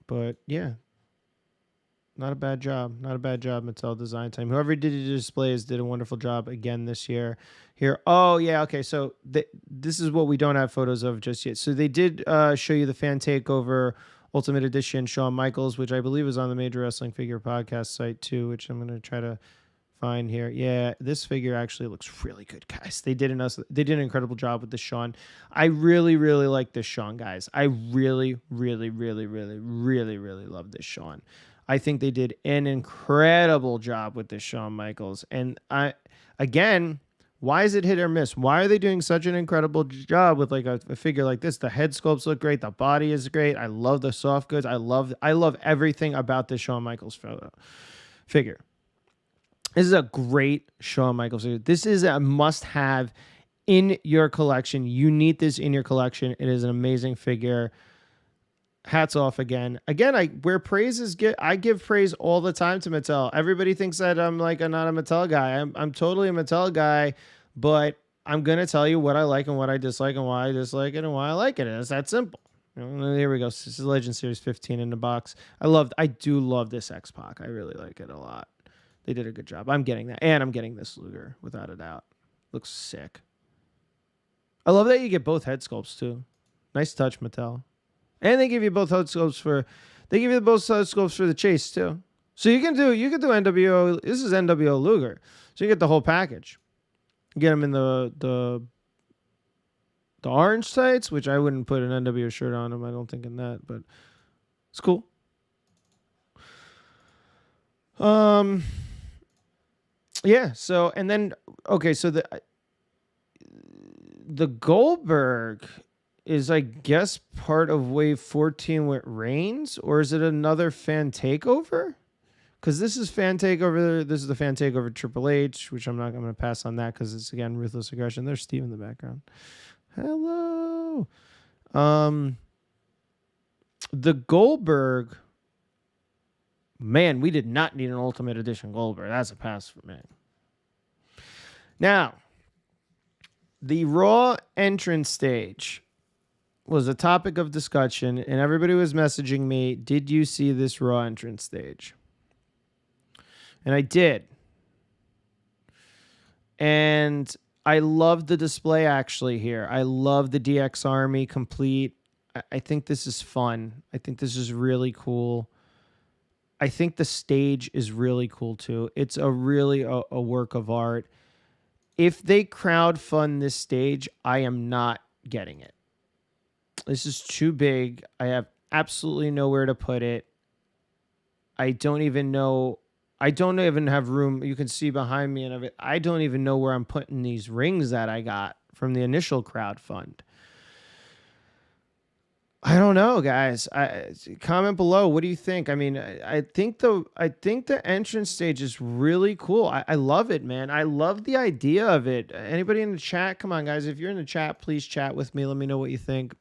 But, yeah, not a bad job. Not a bad job, Mattel Design Team. Whoever did the displays did a wonderful job again this year. Here, oh, yeah, okay, so this is what we don't have photos of just yet. So they did show you the Fan Takeover Ultimate Edition Shawn Michaels, which I believe is on the Major Wrestling Figure Podcast site, too, which I'm going to try to find here. Yeah, this figure actually looks really good, guys. They did an incredible job with this Shawn. I really, really like this Shawn, guys. I really, really, really, really, really, really love this Shawn. I think they did an incredible job with this Shawn Michaels. And again, why is it hit or miss? Why are they doing such an incredible job with like a figure like this? The head sculpts look great. The body is great. I love the soft goods. I love everything about this Shawn Michaels figure. This is a great Shawn Michaels figure. This is a must-have in your collection. You need this in your collection. It is an amazing figure. Hats off again. Again, I give praise all the time to Mattel. Everybody thinks that I'm like not a Mattel guy. I'm totally a Mattel guy, but I'm gonna tell you what I like and what I dislike and why I dislike it and why I like it. It's that simple. Here we go. This is Legend Series 15 in the box. I do love this X-Pac. I really like it a lot. They did a good job. I'm getting that. And I'm getting this Luger, without a doubt. Looks sick. I love that you get both head sculpts, too. Nice touch, Mattel. And they give you both head sculpts for the chase, too. So you can do NWO. This is NWO Luger. So you get the whole package. You get them in the orange tights, which I wouldn't put an NWO shirt on them, I don't think, in that, but it's cool. Yeah, so, and then, okay, so the Goldberg is, I guess, part of Wave 14 with Reigns, or is it another Fan Takeover? Because this is Fan Takeover, this is the Fan Takeover Triple H, which I'm going to pass on that because it's, again, Ruthless Aggression. There's Steve in the background. Hello. The Goldberg Man, we did not need an Ultimate Edition Goldberg. That's a pass for me. Now, the Raw entrance stage was a topic of discussion, and everybody was messaging me, did you see this Raw entrance stage? And I did. And I love the display actually here. I love the DX Army complete. I think this is fun. I think this is really cool. I think the stage is really cool too. It's a really a work of art. If they crowdfund this stage, I am not getting it. This is too big. I have absolutely nowhere to put it. I don't even know. I don't even have room. You can see behind me and of it. I don't even know where I'm putting these rings that I got from the initial crowdfund. I don't know, guys. Comment below. What do you think? I mean, I think the entrance stage is really cool. I love it, man. I love the idea of it. Anybody in the chat? Come on, guys. If you're in the chat, please chat with me. Let me know what you think.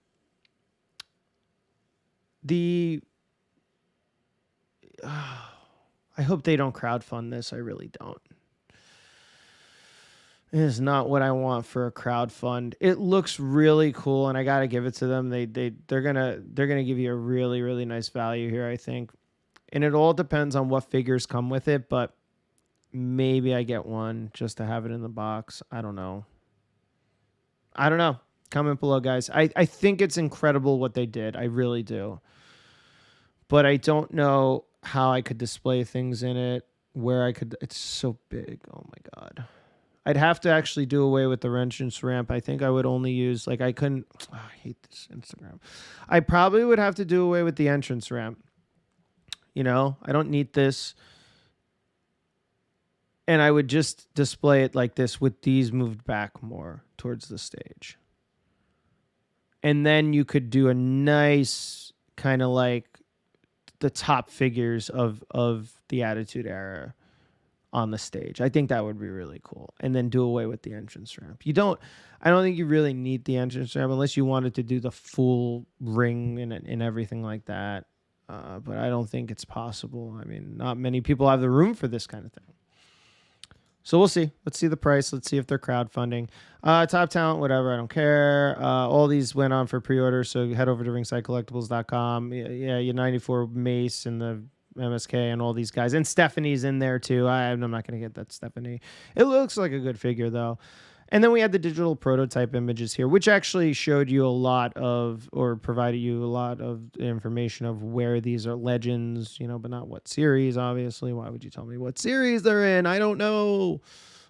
I hope they don't crowdfund this. I really don't. It is not what I want for a crowdfund. It looks really cool, and I gotta give it to them. They're gonna give you a really, really nice value here, I think. And it all depends on what figures come with it, but maybe I get one just to have it in the box. I don't know. Comment below, guys. I think it's incredible what they did. I really do. But I don't know how I could display things in it, where I could. It's so big. Oh my God. I'd have to actually do away with the entrance ramp. I think I would only use, like, I couldn't. Oh, I hate this Instagram. I probably would have to do away with the entrance ramp. You know, I don't need this. And I would just display it like this with these moved back more towards the stage. And then you could do a nice kind of like the top figures of the Attitude Era on the stage. I think that would be really cool. And then do away with the entrance ramp. I don't think you really need the entrance ramp unless you wanted to do the full ring and everything like that. But I don't think it's possible. I mean, not many people have the room for this kind of thing. So we'll see. Let's see the price. Let's see if they're crowdfunding. Top talent, whatever. I don't care. All these went on for pre-order, so head over to ringsidecollectibles.com. Yeah, your 94 Mace and the MSK and all these guys. And Stephanie's in there, too. I'm not going to get that Stephanie. It looks like a good figure, though. And then we had the digital prototype images here, which actually showed you a lot of, or provided you a lot of information of where these are legends, you know, but not what series, obviously. Why would you tell me what series they're in? I don't know.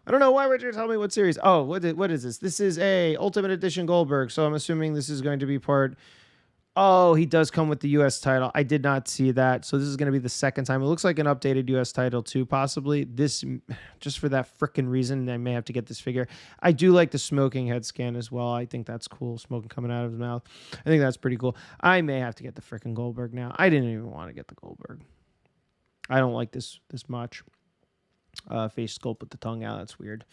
Why would you tell me what series? Oh, what is this? This is a Ultimate Edition Goldberg, so I'm assuming this is going to be part. Oh, he does come with the U.S. title. I did not see that. So this is going to be the second time. It looks like an updated U.S. title too, possibly. This, just for that frickin' reason, I may have to get this figure. I do like the smoking head scan as well. I think that's cool. Smoking coming out of his mouth. I think that's pretty cool. I may have to get the frickin' Goldberg now. I didn't even want to get the Goldberg. I don't like this much. Face sculpt with the tongue out. That's weird.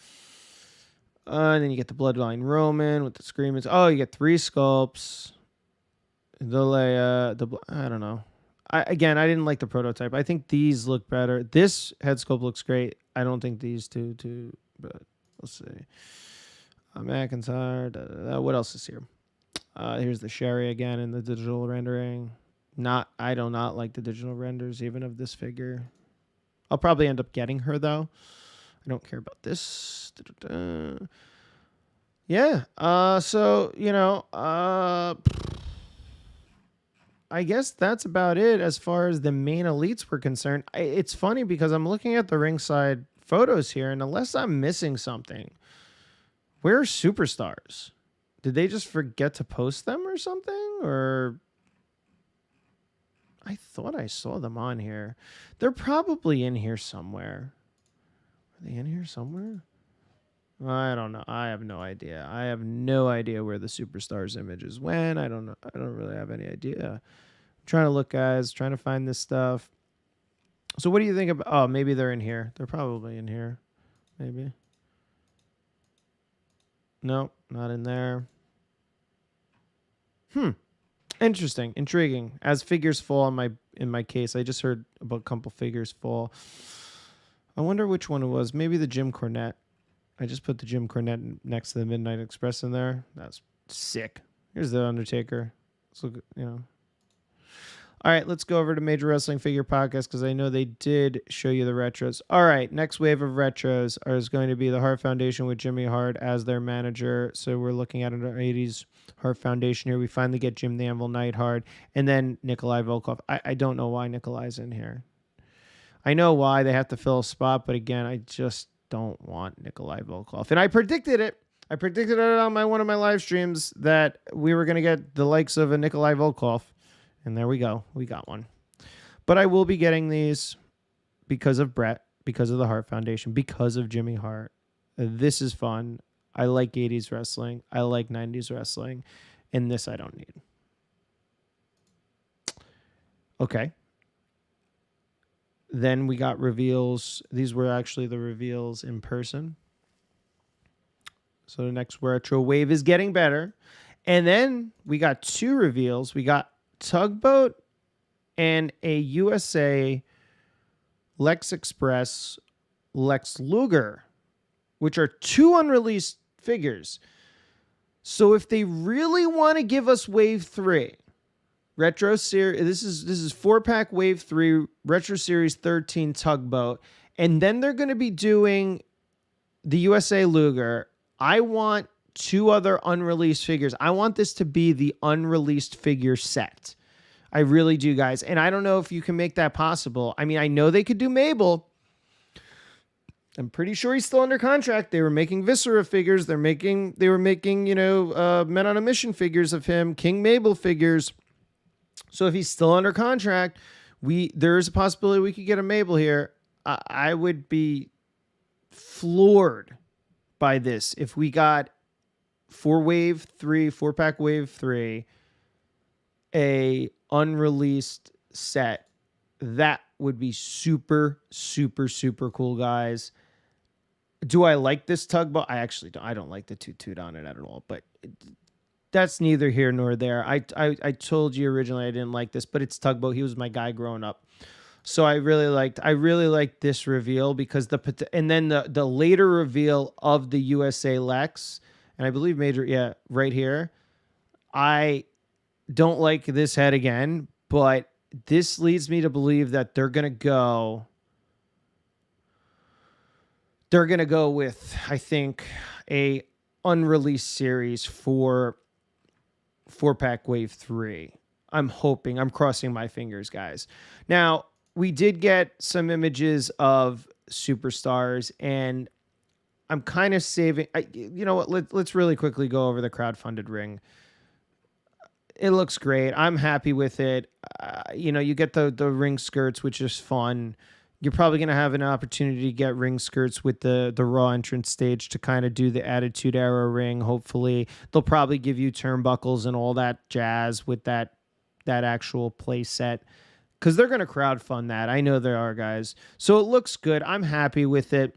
And then you get the Bloodline Roman with the screamers. Oh, you get 3 sculpts. I don't know. I didn't like the prototype. I think these look better. This head sculpt looks great. I don't think these two, but we'll see. McIntyre. What else is here? Here's the Sherry again in the digital rendering. I do not like the digital renders even of this figure. I'll probably end up getting her though. I don't care about this. Yeah. So you know. I guess that's about it as far as the main elites were concerned. It's funny because I'm looking at the ringside photos here, and unless I'm missing something, where are superstars? Did they just forget to post them or something? Or I thought I saw them on here. They're probably in here somewhere. Are they in here somewhere? I don't know. I have no idea. I have no idea where the superstars images went. I don't know. I don't really have any idea. I'm trying to look, guys. Trying to find this stuff. So what do you think about... Oh, maybe they're in here. They're probably in here. Maybe. No, not in there. Interesting. Intriguing. As figures fall on in my case. I just heard about a couple figures fall. I wonder which one it was. Maybe the Jim Cornette. I just put the Jim Cornette next to the Midnight Express in there. That's sick. Here's the Undertaker. Let's look, All right, let's go over to Major Wrestling Figure Podcast because I know they did show you the retros. All right, next wave of retros is going to be the Hart Foundation with Jimmy Hart as their manager. So we're looking at an 80s Hart Foundation here. We finally get Jim the Anvil Neidhart and then Nikolai Volkov. I don't know why Nikolai's in here. I know why they have to fill a spot, but again, I just don't want Nikolai Volkov. And I predicted it. I predicted it on one of my live streams that we were going to get the likes of a Nikolai Volkov. And there we go. We got one. But I will be getting these because of Brett, because of the Hart Foundation, because of Jimmy Hart. This is fun. I like 80s wrestling. I like 90s wrestling. And this I don't need. Okay. Then we got reveals. These were actually the reveals in person. So the next retro wave is getting better. And then we got two reveals. We got Tugboat and a USA Lex Express Lex Luger, which are two unreleased figures. So if they really want to give us Wave 3, Retro Series, this is 4-pack Wave 3, Retro Series 13 Tugboat, and then they're going to be doing the USA Luger. I want two other unreleased figures. I want this to be the unreleased figure set. I really do, guys. And I don't know if you can make that possible. I mean, I know they could do Mabel. I'm pretty sure he's still under contract. They were making Viscera figures. They were making, Men on a Mission figures of him, King Mabel figures. So if he's still under contract, there's a possibility we could get a Mabel here. I would be floored by this if we got 4-pack Wave 3, a unreleased set. That would be super, super, super cool, guys. Do I like this Tugboat? I actually don't. I don't like the toot on it at all, but that's neither here nor there. I told you originally I didn't like this, but it's Tugboat. He was my guy growing up. So I really liked this reveal because and then the later reveal of the USA Lex, and I believe right here. I don't like this head again, but this leads me to believe that they're going to go with, I think, a unreleased series for 4-pack Wave 3. I'm hoping. I'm crossing my fingers, guys. Now, we did get some images of superstars, and I'm kind of saving. You know what? Let's really quickly go over the crowdfunded ring. It looks great. I'm happy with it. You get the ring skirts, which is fun. You're probably going to have an opportunity to get ring skirts with the Raw entrance stage to kind of do the Attitude Era ring. Hopefully, they'll probably give you turnbuckles and all that jazz with that actual play set. Because they're going to crowdfund that. I know they are, guys. So it looks good. I'm happy with it.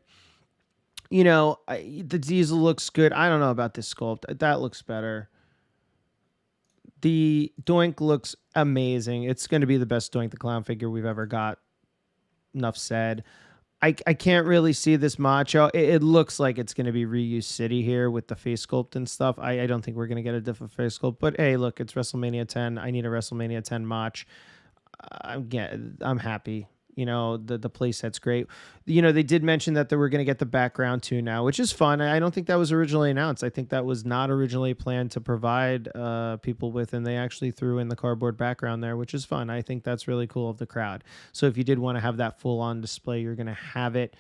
The Diesel looks good. I don't know about this sculpt. That looks better. The Doink looks amazing. It's going to be the best Doink the Clown figure we've ever got. Enough said. I can't really see this Macho. It looks like it's going to be Reuse City here with the face sculpt and stuff. I don't think we're going to get a different face sculpt. But hey, look, it's WrestleMania 10. I need a WrestleMania 10 Mach. I'm happy. The play set's great. They did mention that they were going to get the background too now, which is fun. I don't think that was originally announced. I think that was not originally planned to provide people with, and they actually threw in the cardboard background there, which is fun. I think that's really cool of the crowd. So if you did want to have that full on display, you're going to have it.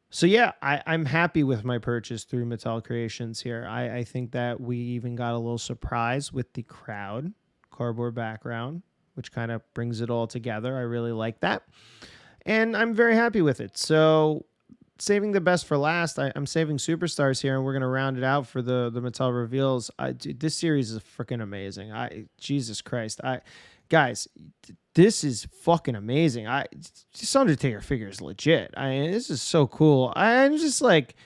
So yeah, I'm happy with my purchase through Mattel Creations here. I think that we even got a little surprise with the crowd cardboard background, which kind of brings it all together. I really like that. And I'm very happy with it. So saving the best for last, I'm saving Superstars here, and we're going to round it out for the Mattel reveals. This series is freaking amazing. Jesus Christ. Guys, this is fucking amazing. This Undertaker figure is legit. This is so cool. I'm just like,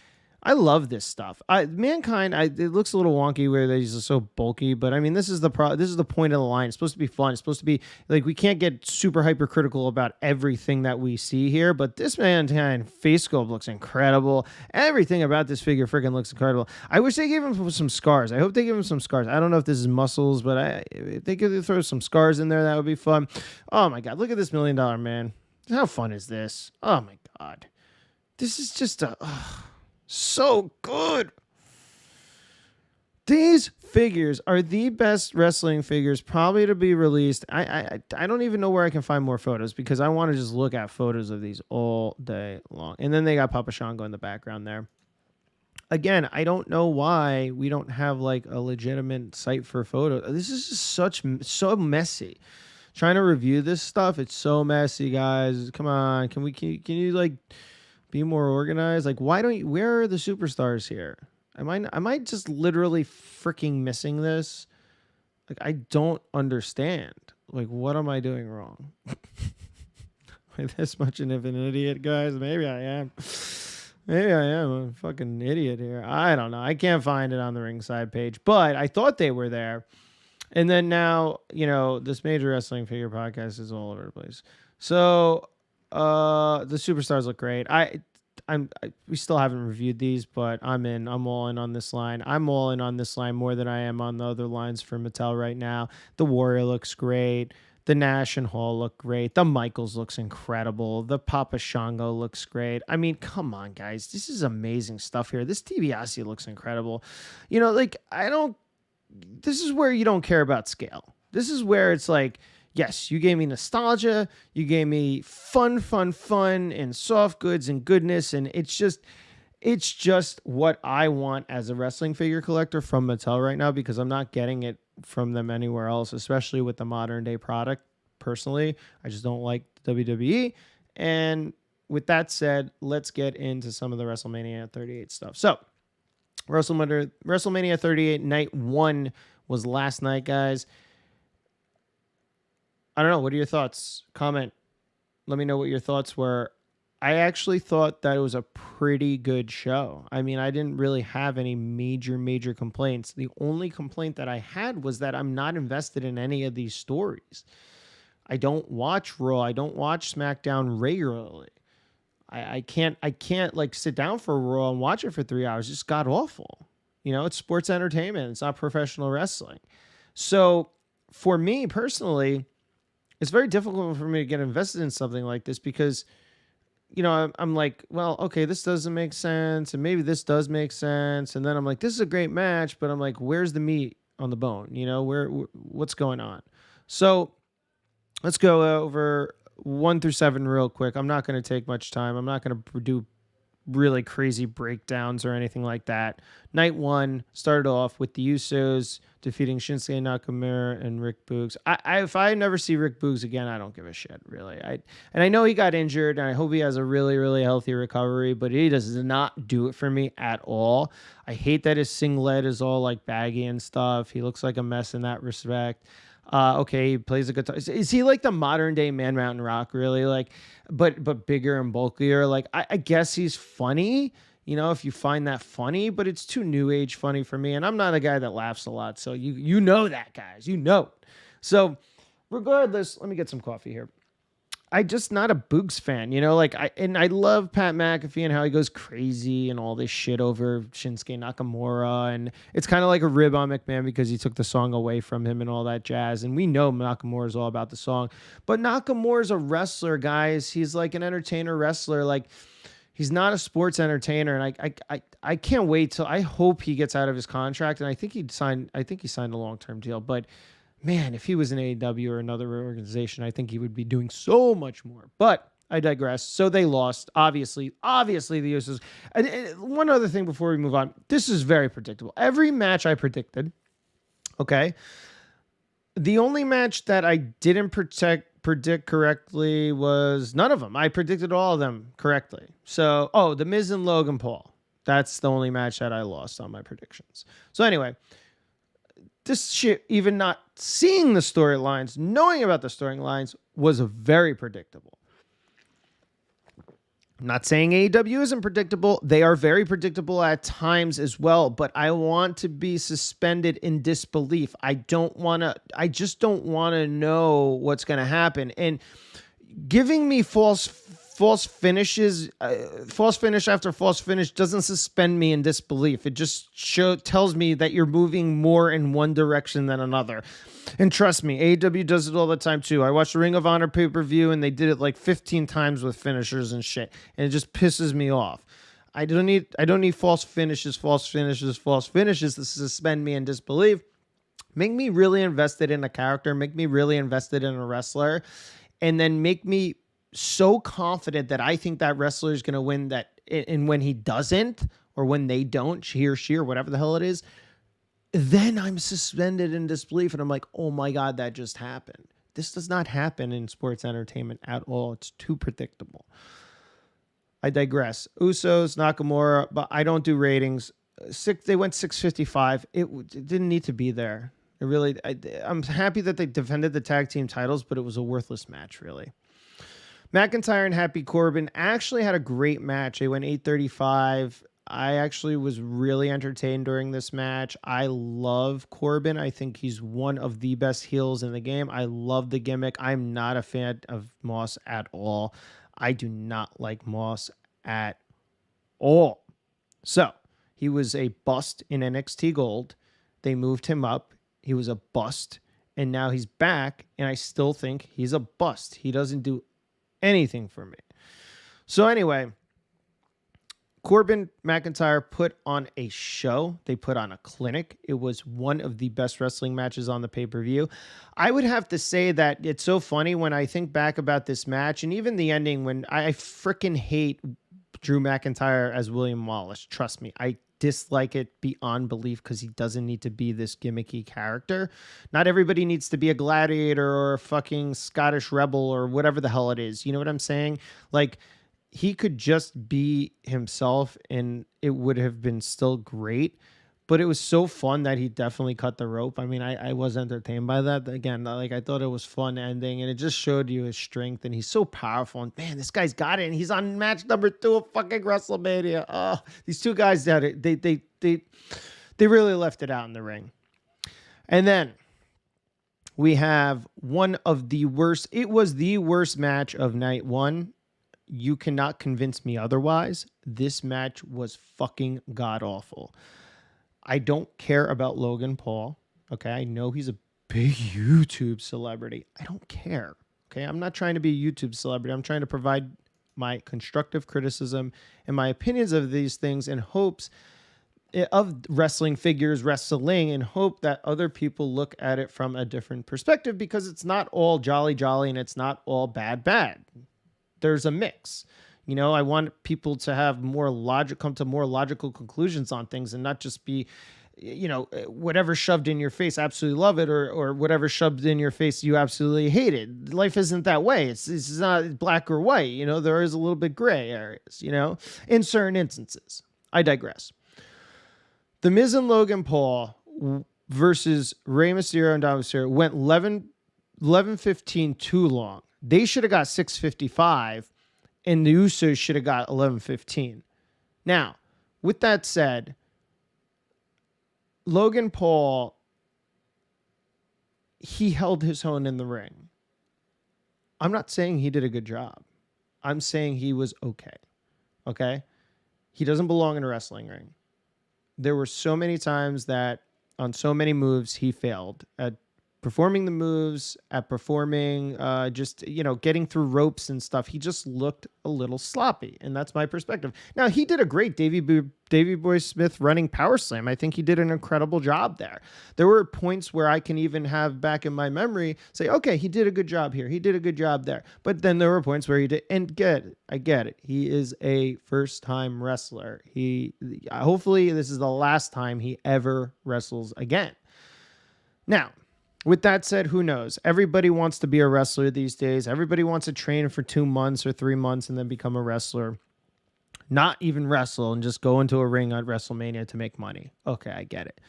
I love this stuff. Mankind, it looks a little wonky where he's so bulky, but I mean, this is the point of the line. It's supposed to be fun. It's supposed to be like, we can't get super hypercritical about everything that we see here, but this Mankind face sculpt looks incredible. Everything about this figure freaking looks incredible. I wish they gave him some scars. I hope they give him some scars. I don't know if this is muscles, but if they could throw some scars in there, that would be fun. Oh my God, look at this $1 Million Man. How fun is this? Oh my God. This is just so good. These figures are the best wrestling figures probably to be released. I don't even know where I can find more photos because I want to just look at photos of these all day long. And then they got Papa Shango in the background there. Again, I don't know why we don't have like a legitimate site for photos. This is just so messy. Trying to review this stuff, it's so messy, guys. Come on, can you like be more organized? Like, where are the superstars here? Am I just literally freaking missing this? Like, I don't understand. Like, what am I doing wrong? Am I this much of an idiot, guys? Maybe I am. Maybe I am a fucking idiot here. I don't know. I can't find it on the Ringside page, but I thought they were there. And then now, this major wrestling figure podcast is all over the place. So the superstars look great. We still haven't reviewed these, but I'm in. I'm all in on this line. I'm all in on this line more than I am on the other lines for Mattel right now. The Warrior looks great. The Nash and Hall look great. The Michaels looks incredible. The Papa Shango looks great. I mean, come on, guys. This is amazing stuff here. This DiBiase looks incredible. This is where you don't care about scale. This is where it's like, yes, you gave me nostalgia. You gave me fun, and soft goods and goodness. And it's just what I want as a wrestling figure collector from Mattel right now, because I'm not getting it from them anywhere else, especially with the modern day product. Personally, I just don't like WWE. And with that said, let's get into some of the WrestleMania 38 stuff. So, WrestleMania 38 night 1 was last night, guys. I don't know. What are your thoughts? Comment. Let me know what your thoughts were. I actually thought that it was a pretty good show. I mean, I didn't really have any major complaints. The only complaint that I had was that I'm not invested in any of these stories. I don't watch Raw. I don't watch SmackDown regularly. I can't like sit down for Raw and watch it for 3 hours. It's god awful. It's sports entertainment. It's not professional wrestling. So for me personally, it's very difficult for me to get invested in something like this because, I'm like, well, okay, this doesn't make sense. And maybe this does make sense. And then I'm like, this is a great match, but I'm like, where's the meat on the bone? What's going on? So let's go over 1 through 7 real quick. I'm not going to take much time. I'm not going to do really crazy breakdowns or anything like that. Night 1 started off with the Usos defeating Shinsuke Nakamura and Rick Boogs. If I never see Rick Boogs again, I don't give a shit, really. I know he got injured, and I hope he has a really, really healthy recovery, but he does not do it for me at all. I hate that his singlet is all like baggy and stuff. He looks like a mess in that respect. Okay, he plays a guitar. Is he like the modern day Man Mountain Rock, really? Like, but bigger and bulkier? Like, I guess he's funny, if you find that funny, but it's too new age funny for me. And I'm not a guy that laughs a lot. So you know that, guys. So regardless, let me get some coffee here. I'm just not a Boogs fan, I love Pat McAfee and how he goes crazy and all this shit over Shinsuke Nakamura. And it's kind of like a rib on McMahon because he took the song away from him and all that jazz. And we know Nakamura is all about the song, but Nakamura's a wrestler, guys. He's like an entertainer wrestler. Like, he's not a sports entertainer. And I can't wait till, I hope he gets out of his contract. And I think he signed a long-term deal, but man, if he was in AEW or another organization, I think he would be doing so much more. But I digress. So they lost. Obviously the Usos. And one other thing before we move on. This is very predictable. Every match I predicted. Okay. The only match that I didn't predict correctly was none of them. I predicted all of them correctly. So, The Miz and Logan Paul. That's the only match that I lost on my predictions. So anyway, this shit, even not seeing the storylines, knowing about the storylines, was very predictable. Not saying AEW isn't predictable. They are very predictable at times as well, but I want to be suspended in disbelief. I just don't want to know what's going to happen. And giving me false finishes, false finish after false finish doesn't suspend me in disbelief. It just tells me that you're moving more in one direction than another. And trust me, AEW does it all the time too. I watched the Ring of Honor pay-per-view and they did it like 15 times with finishers and shit. And it just pisses me off. I don't need false finishes to suspend me in disbelief. Make me really invested in a character, make me really invested in a wrestler, and then make me so confident that I think that wrestler is going to win that. And when he doesn't, or when they don't, he or she or whatever the hell it is, then I'm suspended in disbelief and I'm like, oh my God, that just happened. This does not happen in sports entertainment at all. It's too predictable. I digress. Usos, Nakamura, but I don't do ratings. They went 655. It didn't need to be there. I'm happy that they defended the tag team titles, but it was a worthless match, really. McIntyre and Happy Corbin actually had a great match. They went 835. I actually was really entertained during this match. I love Corbin. I think he's one of the best heels in the game. I love the gimmick. I'm not a fan of Moss at all. I do not like Moss at all. So he was a bust in NXT Gold. They moved him up. He was a bust. And now he's back. And I still think he's a bust. He doesn't do anything for me. So anyway, Corbin, McIntyre put on a show. They put on a clinic. It was one of the best wrestling matches on the pay-per-view. I would have to say that it's so funny when I think back about this match and even the ending, when I freaking hate Drew McIntyre as William Wallace. Trust me, I dislike it beyond belief because he doesn't need to be this gimmicky character. Not everybody needs to be a gladiator or a fucking Scottish rebel or whatever the hell it is. You know what I'm saying? Like, he could just be himself and it would have been still great, but it was so fun that he definitely cut the rope. I mean, I was entertained by that. Again, like, I thought it was fun ending and it just showed you his strength and he's so powerful and man, this guy's got it. And he's on match number 2 of fucking WrestleMania. Oh, these two guys that they really left it out in the ring. And then we have one of the worst. It was the worst match of night 1. You cannot convince me otherwise. This match was fucking god-awful. I don't care about Logan Paul. Okay, I know he's a big YouTube celebrity. I don't care. Okay, I'm not trying to be a YouTube celebrity. I'm trying to provide my constructive criticism and my opinions of these things in hopes of wrestling figures, wrestling, in hope that other people look at it from a different perspective, because it's not all jolly and it's not all bad. There's a mix. You know, I want people to have come to more logical conclusions on things and not just be, you know, whatever shoved in your face, absolutely love it, or whatever shoved in your face, you absolutely hate it. Life isn't that way. It's not black or white. You know, there is a little bit gray areas, you know, in certain instances. I digress. The Miz and Logan Paul versus Rey Mysterio and Dom Mysterio went 11:15 too long. They should have got 6:55, and the Usos should have got 11:15. Now, with that said, Logan Paul, he held his own in the ring. I'm not saying he did a good job. I'm saying he was okay. Okay? He doesn't belong in a wrestling ring. There were so many times that on so many moves he failed at performing the moves, at performing just, you know, getting through ropes and stuff. He just looked a little sloppy, and that's my perspective. Now, he did a great Davey Boy Smith running power slam. I think he did an incredible job there. There were points where I can even have back in my memory say, okay, he did a good job here. He did a good job there. But then there were points where he did, and I get it. He is a first-time wrestler. Hopefully this is the last time he ever wrestles again. Now, with that said, who knows? Everybody wants to be a wrestler these days. Everybody wants to train for 2 months or 3 months and then become a wrestler. Not even wrestle and just go into a ring at WrestleMania to make money. Okay, I get it.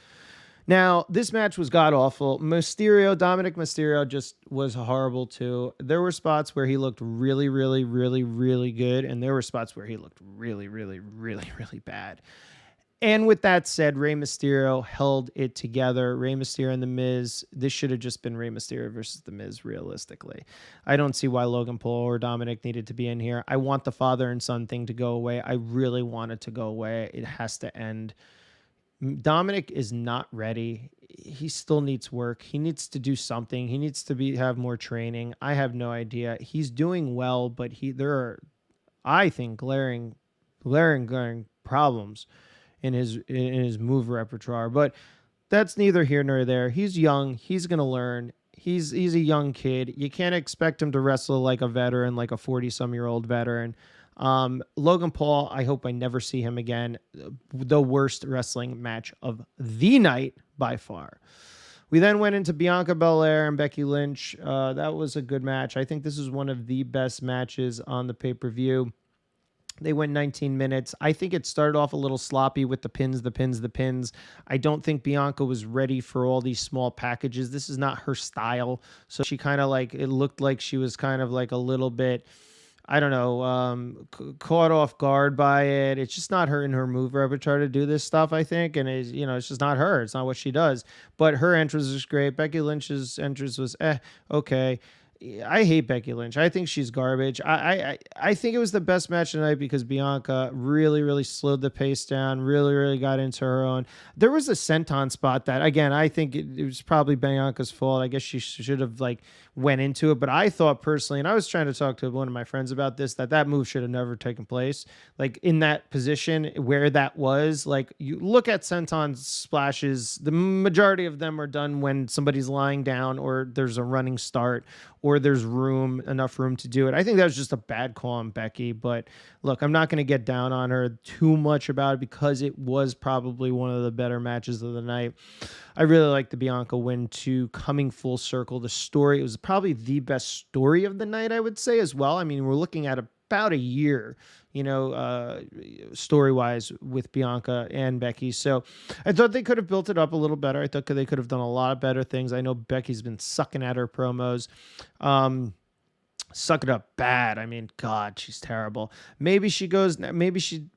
Now, this match was god-awful. Dominic Mysterio just was horrible, too. There were spots where he looked really, really, really, really good, and there were spots where he looked really, really, really, really bad. And with that said, Rey Mysterio held it together. Rey Mysterio and The Miz, this should have just been Rey Mysterio versus The Miz, realistically. I don't see why Logan Paul or Dominic needed to be in here. I want the father and son thing to go away. I really want it to go away. It has to end. Dominic is not ready. He still needs work. He needs to do something. He needs to have more training. I have no idea. He's doing well, but there are, I think, glaring problems in his move repertoire. But that's neither here nor there. He's young. He's gonna learn. He's a young kid. You can't expect him to wrestle like a veteran, like a 40-some-year-old veteran. Logan Paul, I hope I never see him again. The worst wrestling match of the night by far. We then went into Bianca Belair and Becky Lynch. That was a good match. I think this is one of the best matches on the pay-per-view. They went 19 minutes. I think it started off a little sloppy with the pins. I don't think Bianca was ready for all these small packages. This is not her style. So she kind of it looked like she was kind of like a little bit, I don't know, caught off guard by it. It's just not her in her move repertoire to do this stuff, I think. And it's just not her. It's not what she does. But her entrance was great. Becky Lynch's entrance was okay. I hate Becky Lynch. I think she's garbage. I think it was the best match tonight because Bianca really, really slowed the pace down, really, really got into her own. There was a senton spot that, again, I think it was probably Bianca's fault. I guess she should have went into it. But I thought personally, and I was trying to talk to one of my friends about this, that move should have never taken place. In that position where that was, you look at senton splashes, the majority of them are done when somebody's lying down or there's a running start or there's enough room to do it. I think that was just a bad call on Becky, but look, I'm not going to get down on her too much about it because it was probably one of the better matches of the night. I really like the Bianca win too, coming full circle. The story, it was probably the best story of the night, I would say as well. I mean, we're looking at about a year, story-wise with Bianca and Becky. So I thought they could have built it up a little better. I thought they could have done a lot of better things. I know Becky's been sucking at her promos. Suck it up bad. I mean, God, she's terrible. Maybe she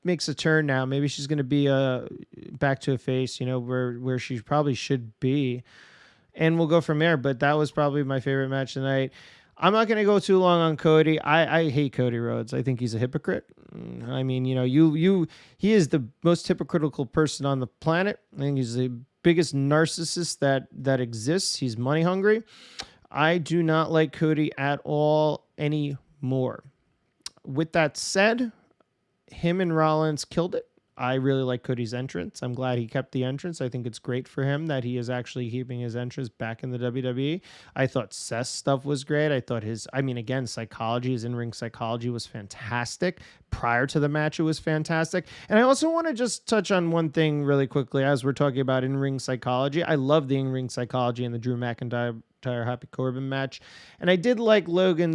makes a turn now. Maybe she's going to be back to a face, where she probably should be. And we'll go from there. But that was probably my favorite match tonight. I'm not going to go too long on Cody. I hate Cody Rhodes. I think he's a hypocrite. I mean, he is the most hypocritical person on the planet. I think he's the biggest narcissist that exists. He's money hungry. I do not like Cody at all anymore. With that said, him and Rollins killed it. I really like Cody's entrance. I'm glad he kept the entrance. I think it's great for him that he is actually keeping his entrance back in the WWE. I thought Seth's stuff was great. I thought his in-ring psychology was fantastic. Prior to the match, it was fantastic. And I also want to just touch on one thing really quickly as we're talking about in-ring psychology. I love the in-ring psychology in the Drew McIntyre Happy Corbin match. And I did like Logan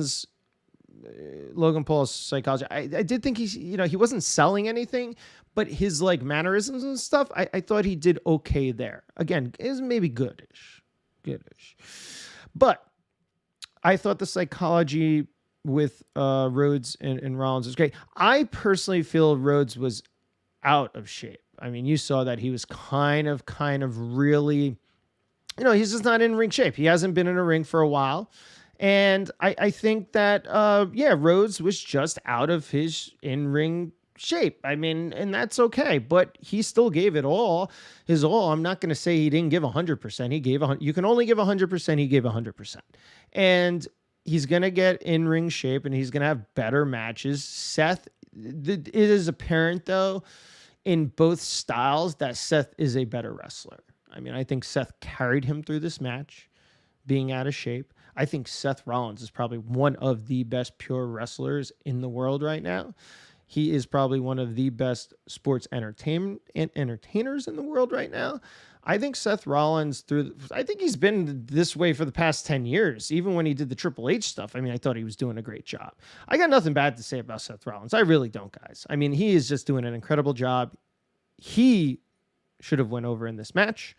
Paul's psychology. I did think he wasn't selling anything, but his mannerisms and stuff, I thought he did okay there. Again, is maybe goodish. But I thought the psychology with Rhodes and Rollins was great. I personally feel Rhodes was out of shape. I mean, you saw that he was kind of really, he's just not in ring shape. He hasn't been in a ring for a while. And I think that, Rhodes was just out of his in-ring shape. I mean, and that's okay, but he still gave it his all. I'm not going to say he didn't give 100%. He gave 100. You can only give 100%. He gave 100%. And he's going to get in-ring shape and he's going to have better matches. Seth, it is apparent though, in both styles that Seth is a better wrestler. I mean, I think Seth carried him through this match being out of shape. I think Seth Rollins is probably one of the best pure wrestlers in the world right now. He is probably one of the best sports entertainers in the world right now. I think Seth Rollins I think he's been this way for the past 10 years. Even when he did the Triple H stuff, I mean, I thought he was doing a great job. I got nothing bad to say about Seth Rollins. I really don't, guys. I mean, he is just doing an incredible job. He should have went over in this match.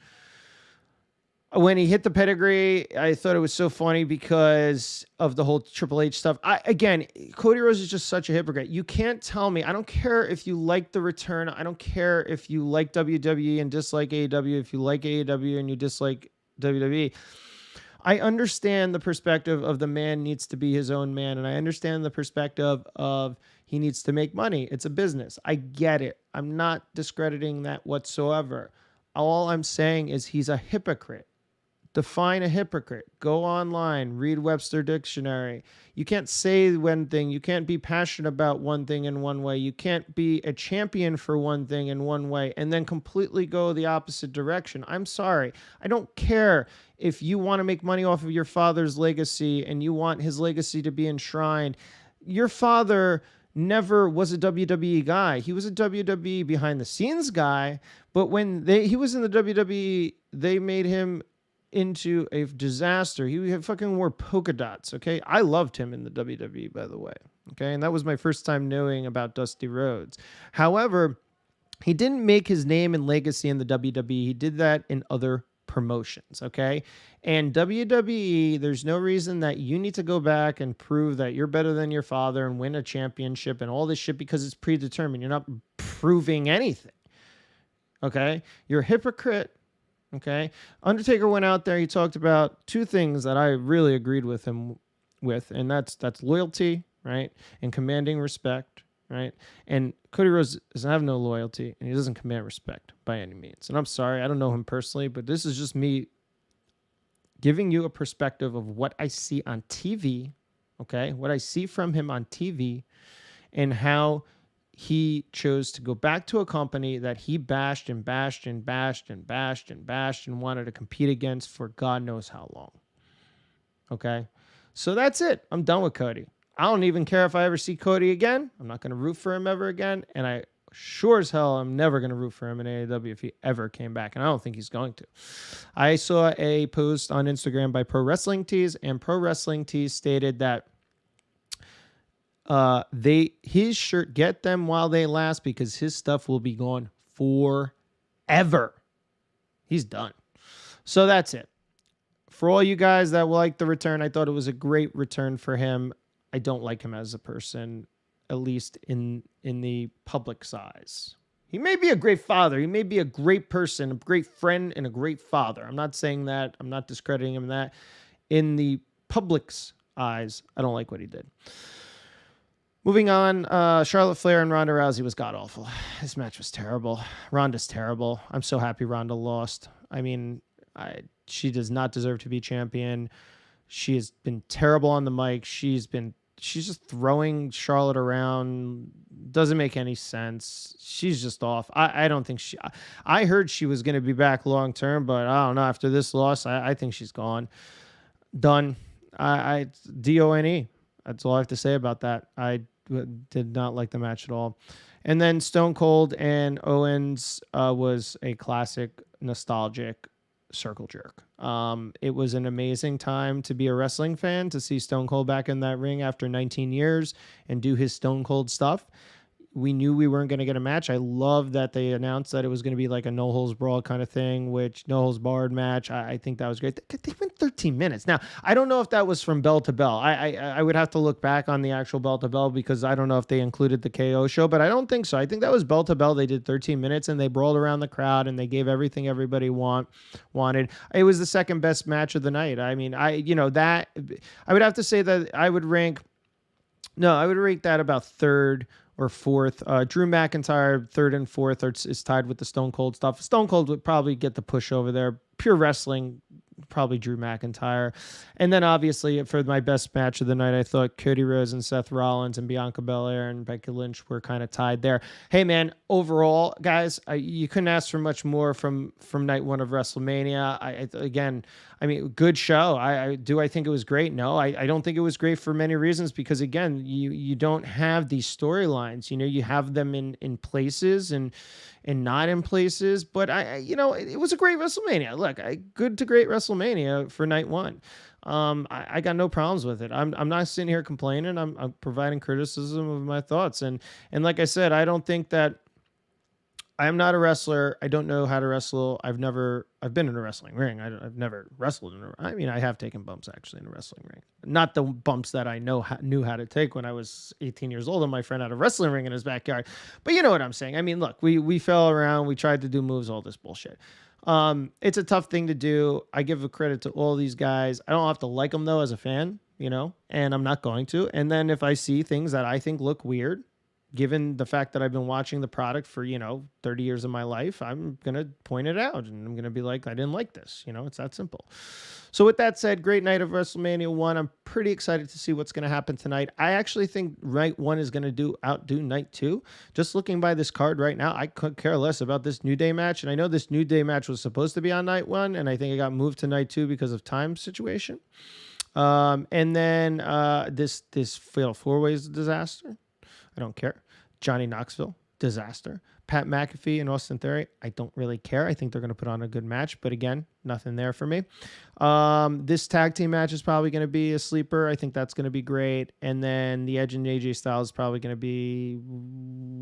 When he hit the pedigree, I thought it was so funny because of the whole Triple H stuff. Again, Cody Rhodes is just such a hypocrite. You can't tell me. I don't care if you like the return. I don't care if you like WWE and dislike AEW. If you like AEW and you dislike WWE. I understand the perspective of the man needs to be his own man, and I understand the perspective of he needs to make money. It's a business. I get it. I'm not discrediting that whatsoever. All I'm saying is he's a hypocrite. Define a hypocrite. Go online, read Webster Dictionary. You can't say one thing. You can't be passionate about one thing in one way. You can't be a champion for one thing in one way and then completely go the opposite direction. I'm sorry. I don't care if you want to make money off of your father's legacy and you want his legacy to be enshrined. Your father never was a WWE guy. He was a WWE behind the scenes guy, but when he was in the WWE, they made him into a disaster. He fucking wore polka dots, okay? I loved him in the WWE, by the way, okay? And that was my first time knowing about Dusty Rhodes. However, he didn't make his name and legacy in the WWE. He did that in other promotions, okay? And WWE, there's no reason that you need to go back and prove that you're better than your father and win a championship and all this shit because it's predetermined. You're not proving anything, okay? You're a hypocrite. Okay. Undertaker went out there. He talked about two things that I really agreed with him with, and that's loyalty, right? And commanding respect, right? And Cody Rhodes doesn't have no loyalty, and he doesn't command respect by any means. And I'm sorry, I don't know him personally, but this is just me giving you a perspective of what I see on TV, okay? What I see from him on TV and how he chose to go back to a company that he bashed and bashed and bashed and bashed and bashed and wanted to compete against for God knows how long. Okay? So that's it. I'm done with Cody. I don't even care if I ever see Cody again. I'm not going to root for him ever again. And I sure as hell I'm never going to root for him in AEW if he ever came back. And I don't think he's going to. I saw a post on Instagram by Pro Wrestling Tees, and Pro Wrestling Tees stated that his shirt, get them while they last because his stuff will be gone forever. He's done. So that's it. For all you guys that like the return, I thought it was a great return for him. I don't like him as a person, at least in the public size. He may be a great father. He may be a great person, a great friend, and a great father. I'm not saying that. I'm not discrediting him in that. In the public's eyes, I don't like what he did. Moving on, Charlotte Flair and Ronda Rousey was god-awful. This match was terrible. Ronda's terrible. I'm so happy Ronda lost. I mean, she does not deserve to be champion. She has been terrible on the mic. She's just throwing Charlotte around. Doesn't make any sense. She's just off. I don't think I heard she was going to be back long-term, but I don't know. After this loss, I think she's gone. Done. DONE. That's all I have to say about that. I did not like the match at all. And then Stone Cold and Owens was a classic, nostalgic circle jerk. It was an amazing time to be a wrestling fan, to see Stone Cold back in that ring after 19 years and do his Stone Cold stuff. We knew we weren't going to get a match. I love that they announced that it was going to be like a no holds brawl kind of thing, which no holds barred match. I think that was great. They went 13 minutes. Now, I don't know if that was from bell to bell. I would have to look back on the actual bell to bell because I don't know if they included the KO show, but I don't think so. I think that was bell to bell. They did 13 minutes and they brawled around the crowd and they gave everything everybody wanted. It was the second best match of the night. I mean, I would have to say that I would rank that about third or fourth. Drew McIntyre, third and fourth, is tied with the Stone Cold stuff. Stone Cold would probably get the push over there. Pure wrestling, probably Drew McIntyre. And then obviously for my best match of the night, I thought Cody Rhodes and Seth Rollins and Bianca Belair and Becky Lynch were kind of tied there. Hey man, overall, guys, you couldn't ask for much more from night one of WrestleMania. I mean, good show. I think it was great? No, I don't think it was great for many reasons because again, you don't have these storylines. You have them in places and not in places. But it was a great WrestleMania. Look, good to great WrestleMania for night one. I got no problems with it. I'm not sitting here complaining. I'm providing criticism of my thoughts. And like I said, I don't think that I am not a wrestler. I don't know how to wrestle. I've been in a wrestling ring. I've never wrestled I have taken bumps actually in a wrestling ring. Not the bumps that I knew how to take when I was 18 years old and my friend had a wrestling ring in his backyard. But you know what I'm saying? I mean, look, we fell around. We tried to do moves, all this bullshit. It's a tough thing to do. I give a credit to all these guys. I don't have to like them though as a fan, and I'm not going to. And then if I see things that I think look weird, given the fact that I've been watching the product for, 30 years of my life, I'm going to point it out and I'm going to be like, I didn't like this. It's that simple. So with that said, great night of WrestleMania 1. I'm pretty excited to see what's going to happen tonight. I actually think night 1 is going to outdo night 2. Just looking by this card right now, I could care less about this New Day match. And I know this New Day match was supposed to be on night 1, and I think it got moved to night 2 because of time situation. And then this fatal 4-ways disaster. I don't care. Johnny Knoxville, disaster. Pat McAfee and Austin Theory, I don't really care. I think they're going to put on a good match, but again, nothing there for me. This tag team match is probably going to be a sleeper. I think that's going to be great. And then the Edge and AJ Styles is probably going to be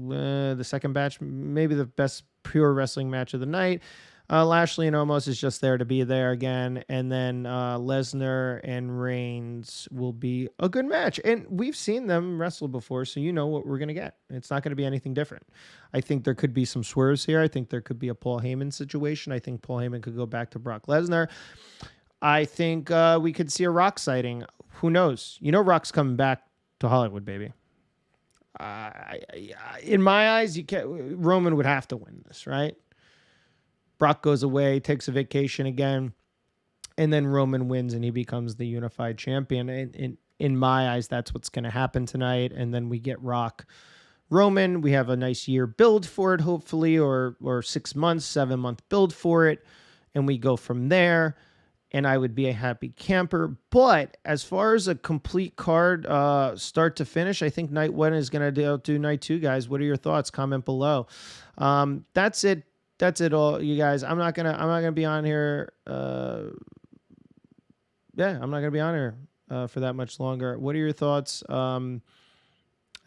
the second match, maybe the best pure wrestling match of the night. Lashley and Omos is just there to be there again. And then Lesnar and Reigns will be a good match. And we've seen them wrestle before, so you know what we're going to get. It's not going to be anything different. I think there could be some swerves here. I think there could be a Paul Heyman situation. I think Paul Heyman could go back to Brock Lesnar. I think we could see a Rock sighting. Who knows? Rock's coming back to Hollywood, baby. In my eyes, Roman would have to win this, right? Brock goes away, takes a vacation again, and then Roman wins and he becomes the unified champion. And in my eyes, that's what's going to happen tonight. And then we get Rock Roman. We have a nice year build for it, hopefully, or 6 months, 7-month build for it. And we go from there. And I would be a happy camper. But as far as a complete card, start to finish, I think night 1 is going to do night 2, guys. What are your thoughts? Comment below. That's it. That's it all, you guys. I'm not gonna be on here. I'm not gonna be on here for that much longer. What are your thoughts? I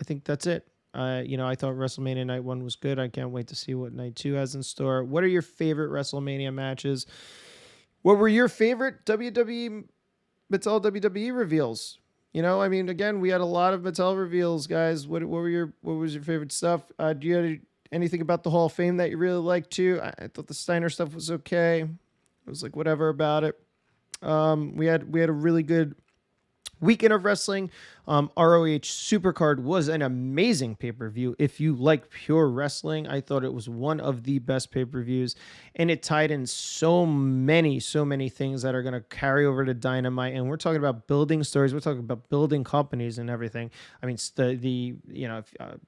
think that's it. I thought WrestleMania Night 1 was good. I can't wait to see what Night 2 has in store. What are your favorite WrestleMania matches? What were your favorite Mattel WWE reveals? Again, we had a lot of Mattel reveals, guys. What was your favorite stuff? Do you have anything about the Hall of Fame that you really liked too? I thought the Steiner stuff was okay. It was like whatever about it. We had a really good weekend of wrestling. ROH Supercard was an amazing pay-per-view. If you like pure wrestling, I thought it was one of the best pay-per-views, and it tied in so many things that are going to carry over to Dynamite. And we're talking about building stories. We're talking about building companies and everything. I mean,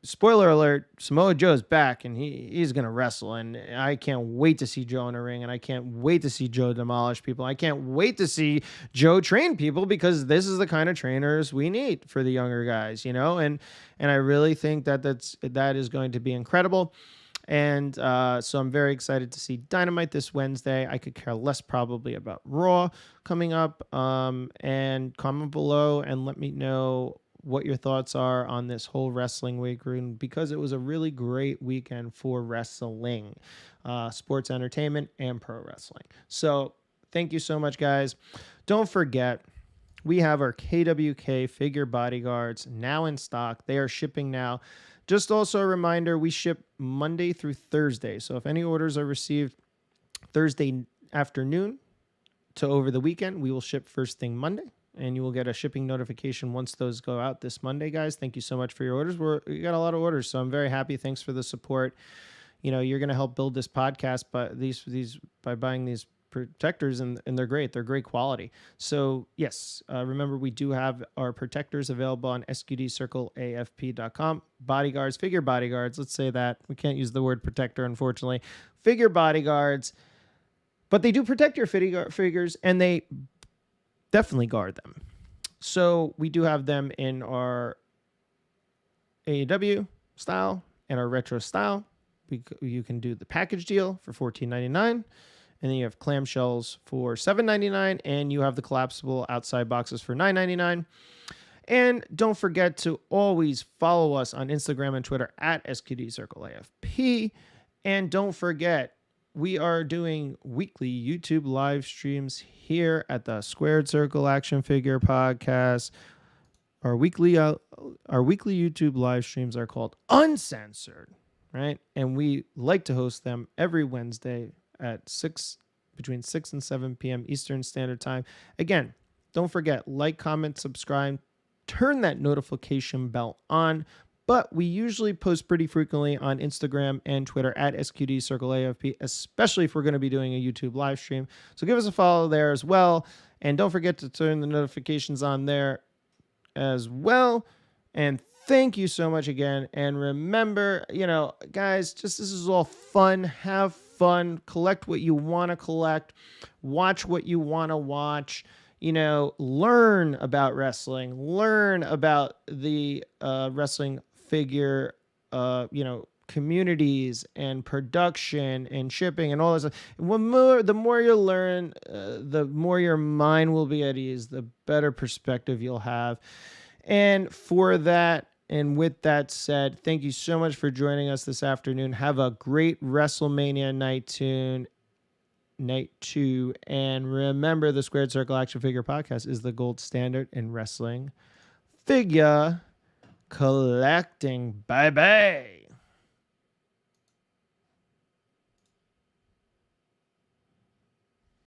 spoiler alert, Samoa Joe's back and he's going to wrestle. And I can't wait to see Joe in a ring, and I can't wait to see Joe demolish people. I can't wait to see Joe train people, because this is the kind of trainers we need for the younger guys, and I really think that is going to be incredible. And so I'm very excited to see Dynamite this Wednesday. I could care less probably about Raw coming up. And comment below and let me know what your thoughts are on this whole wrestling week, because it was a really great weekend for wrestling, sports entertainment, and pro wrestling. So thank you so much, guys. Don't forget, we have our KWK figure bodyguards now in stock. They are shipping now. Just also a reminder, we ship Monday through Thursday. So if any orders are received Thursday afternoon to over the weekend, we will ship first thing Monday. And you will get a shipping notification once those go out this Monday, guys. Thank you so much for your orders. We got a lot of orders, so I'm very happy. Thanks for the support. You're going to help build this podcast by buying these protectors, and they're great. They're great quality. So yes, remember, we do have our protectors available on sqdcircleafp.com. Bodyguards, figure bodyguards. Let's say that. We can't use the word protector, unfortunately. Figure bodyguards, but they do protect your figures, and they definitely guard them. So we do have them in our AEW style and our retro style. You can do the package deal for $14.99. And then you have clamshells for $7.99, and you have the collapsible outside boxes for $9.99. And don't forget to always follow us on Instagram and Twitter at SQDCircleAFP. And don't forget, we are doing weekly YouTube live streams here at the Squared Circle Action Figure Podcast. Our weekly YouTube live streams are called Uncensored, right? And we like to host them every Wednesday at between 6 and 7 p.m. Eastern Standard Time. Again, don't forget, like, comment, subscribe, turn that notification bell on. But we usually post pretty frequently on Instagram and Twitter at SQD Circle AFP, especially if we're going to be doing a YouTube live stream. So give us a follow there as well. And don't forget to turn the notifications on there as well. And thank you so much again. And remember, guys, this is all fun. Have fun. Collect what you want to collect. Watch what you want to watch. Learn about wrestling. Learn about the wrestling figure, communities and production and shipping and all this. The more you learn, the more your mind will be at ease, the better perspective you'll have. And for that, and with that said, thank you so much for joining us this afternoon. Have a great WrestleMania night 2. And remember, the Squared Circle Action Figure Podcast is the gold standard in wrestling figure collecting. Bye-bye.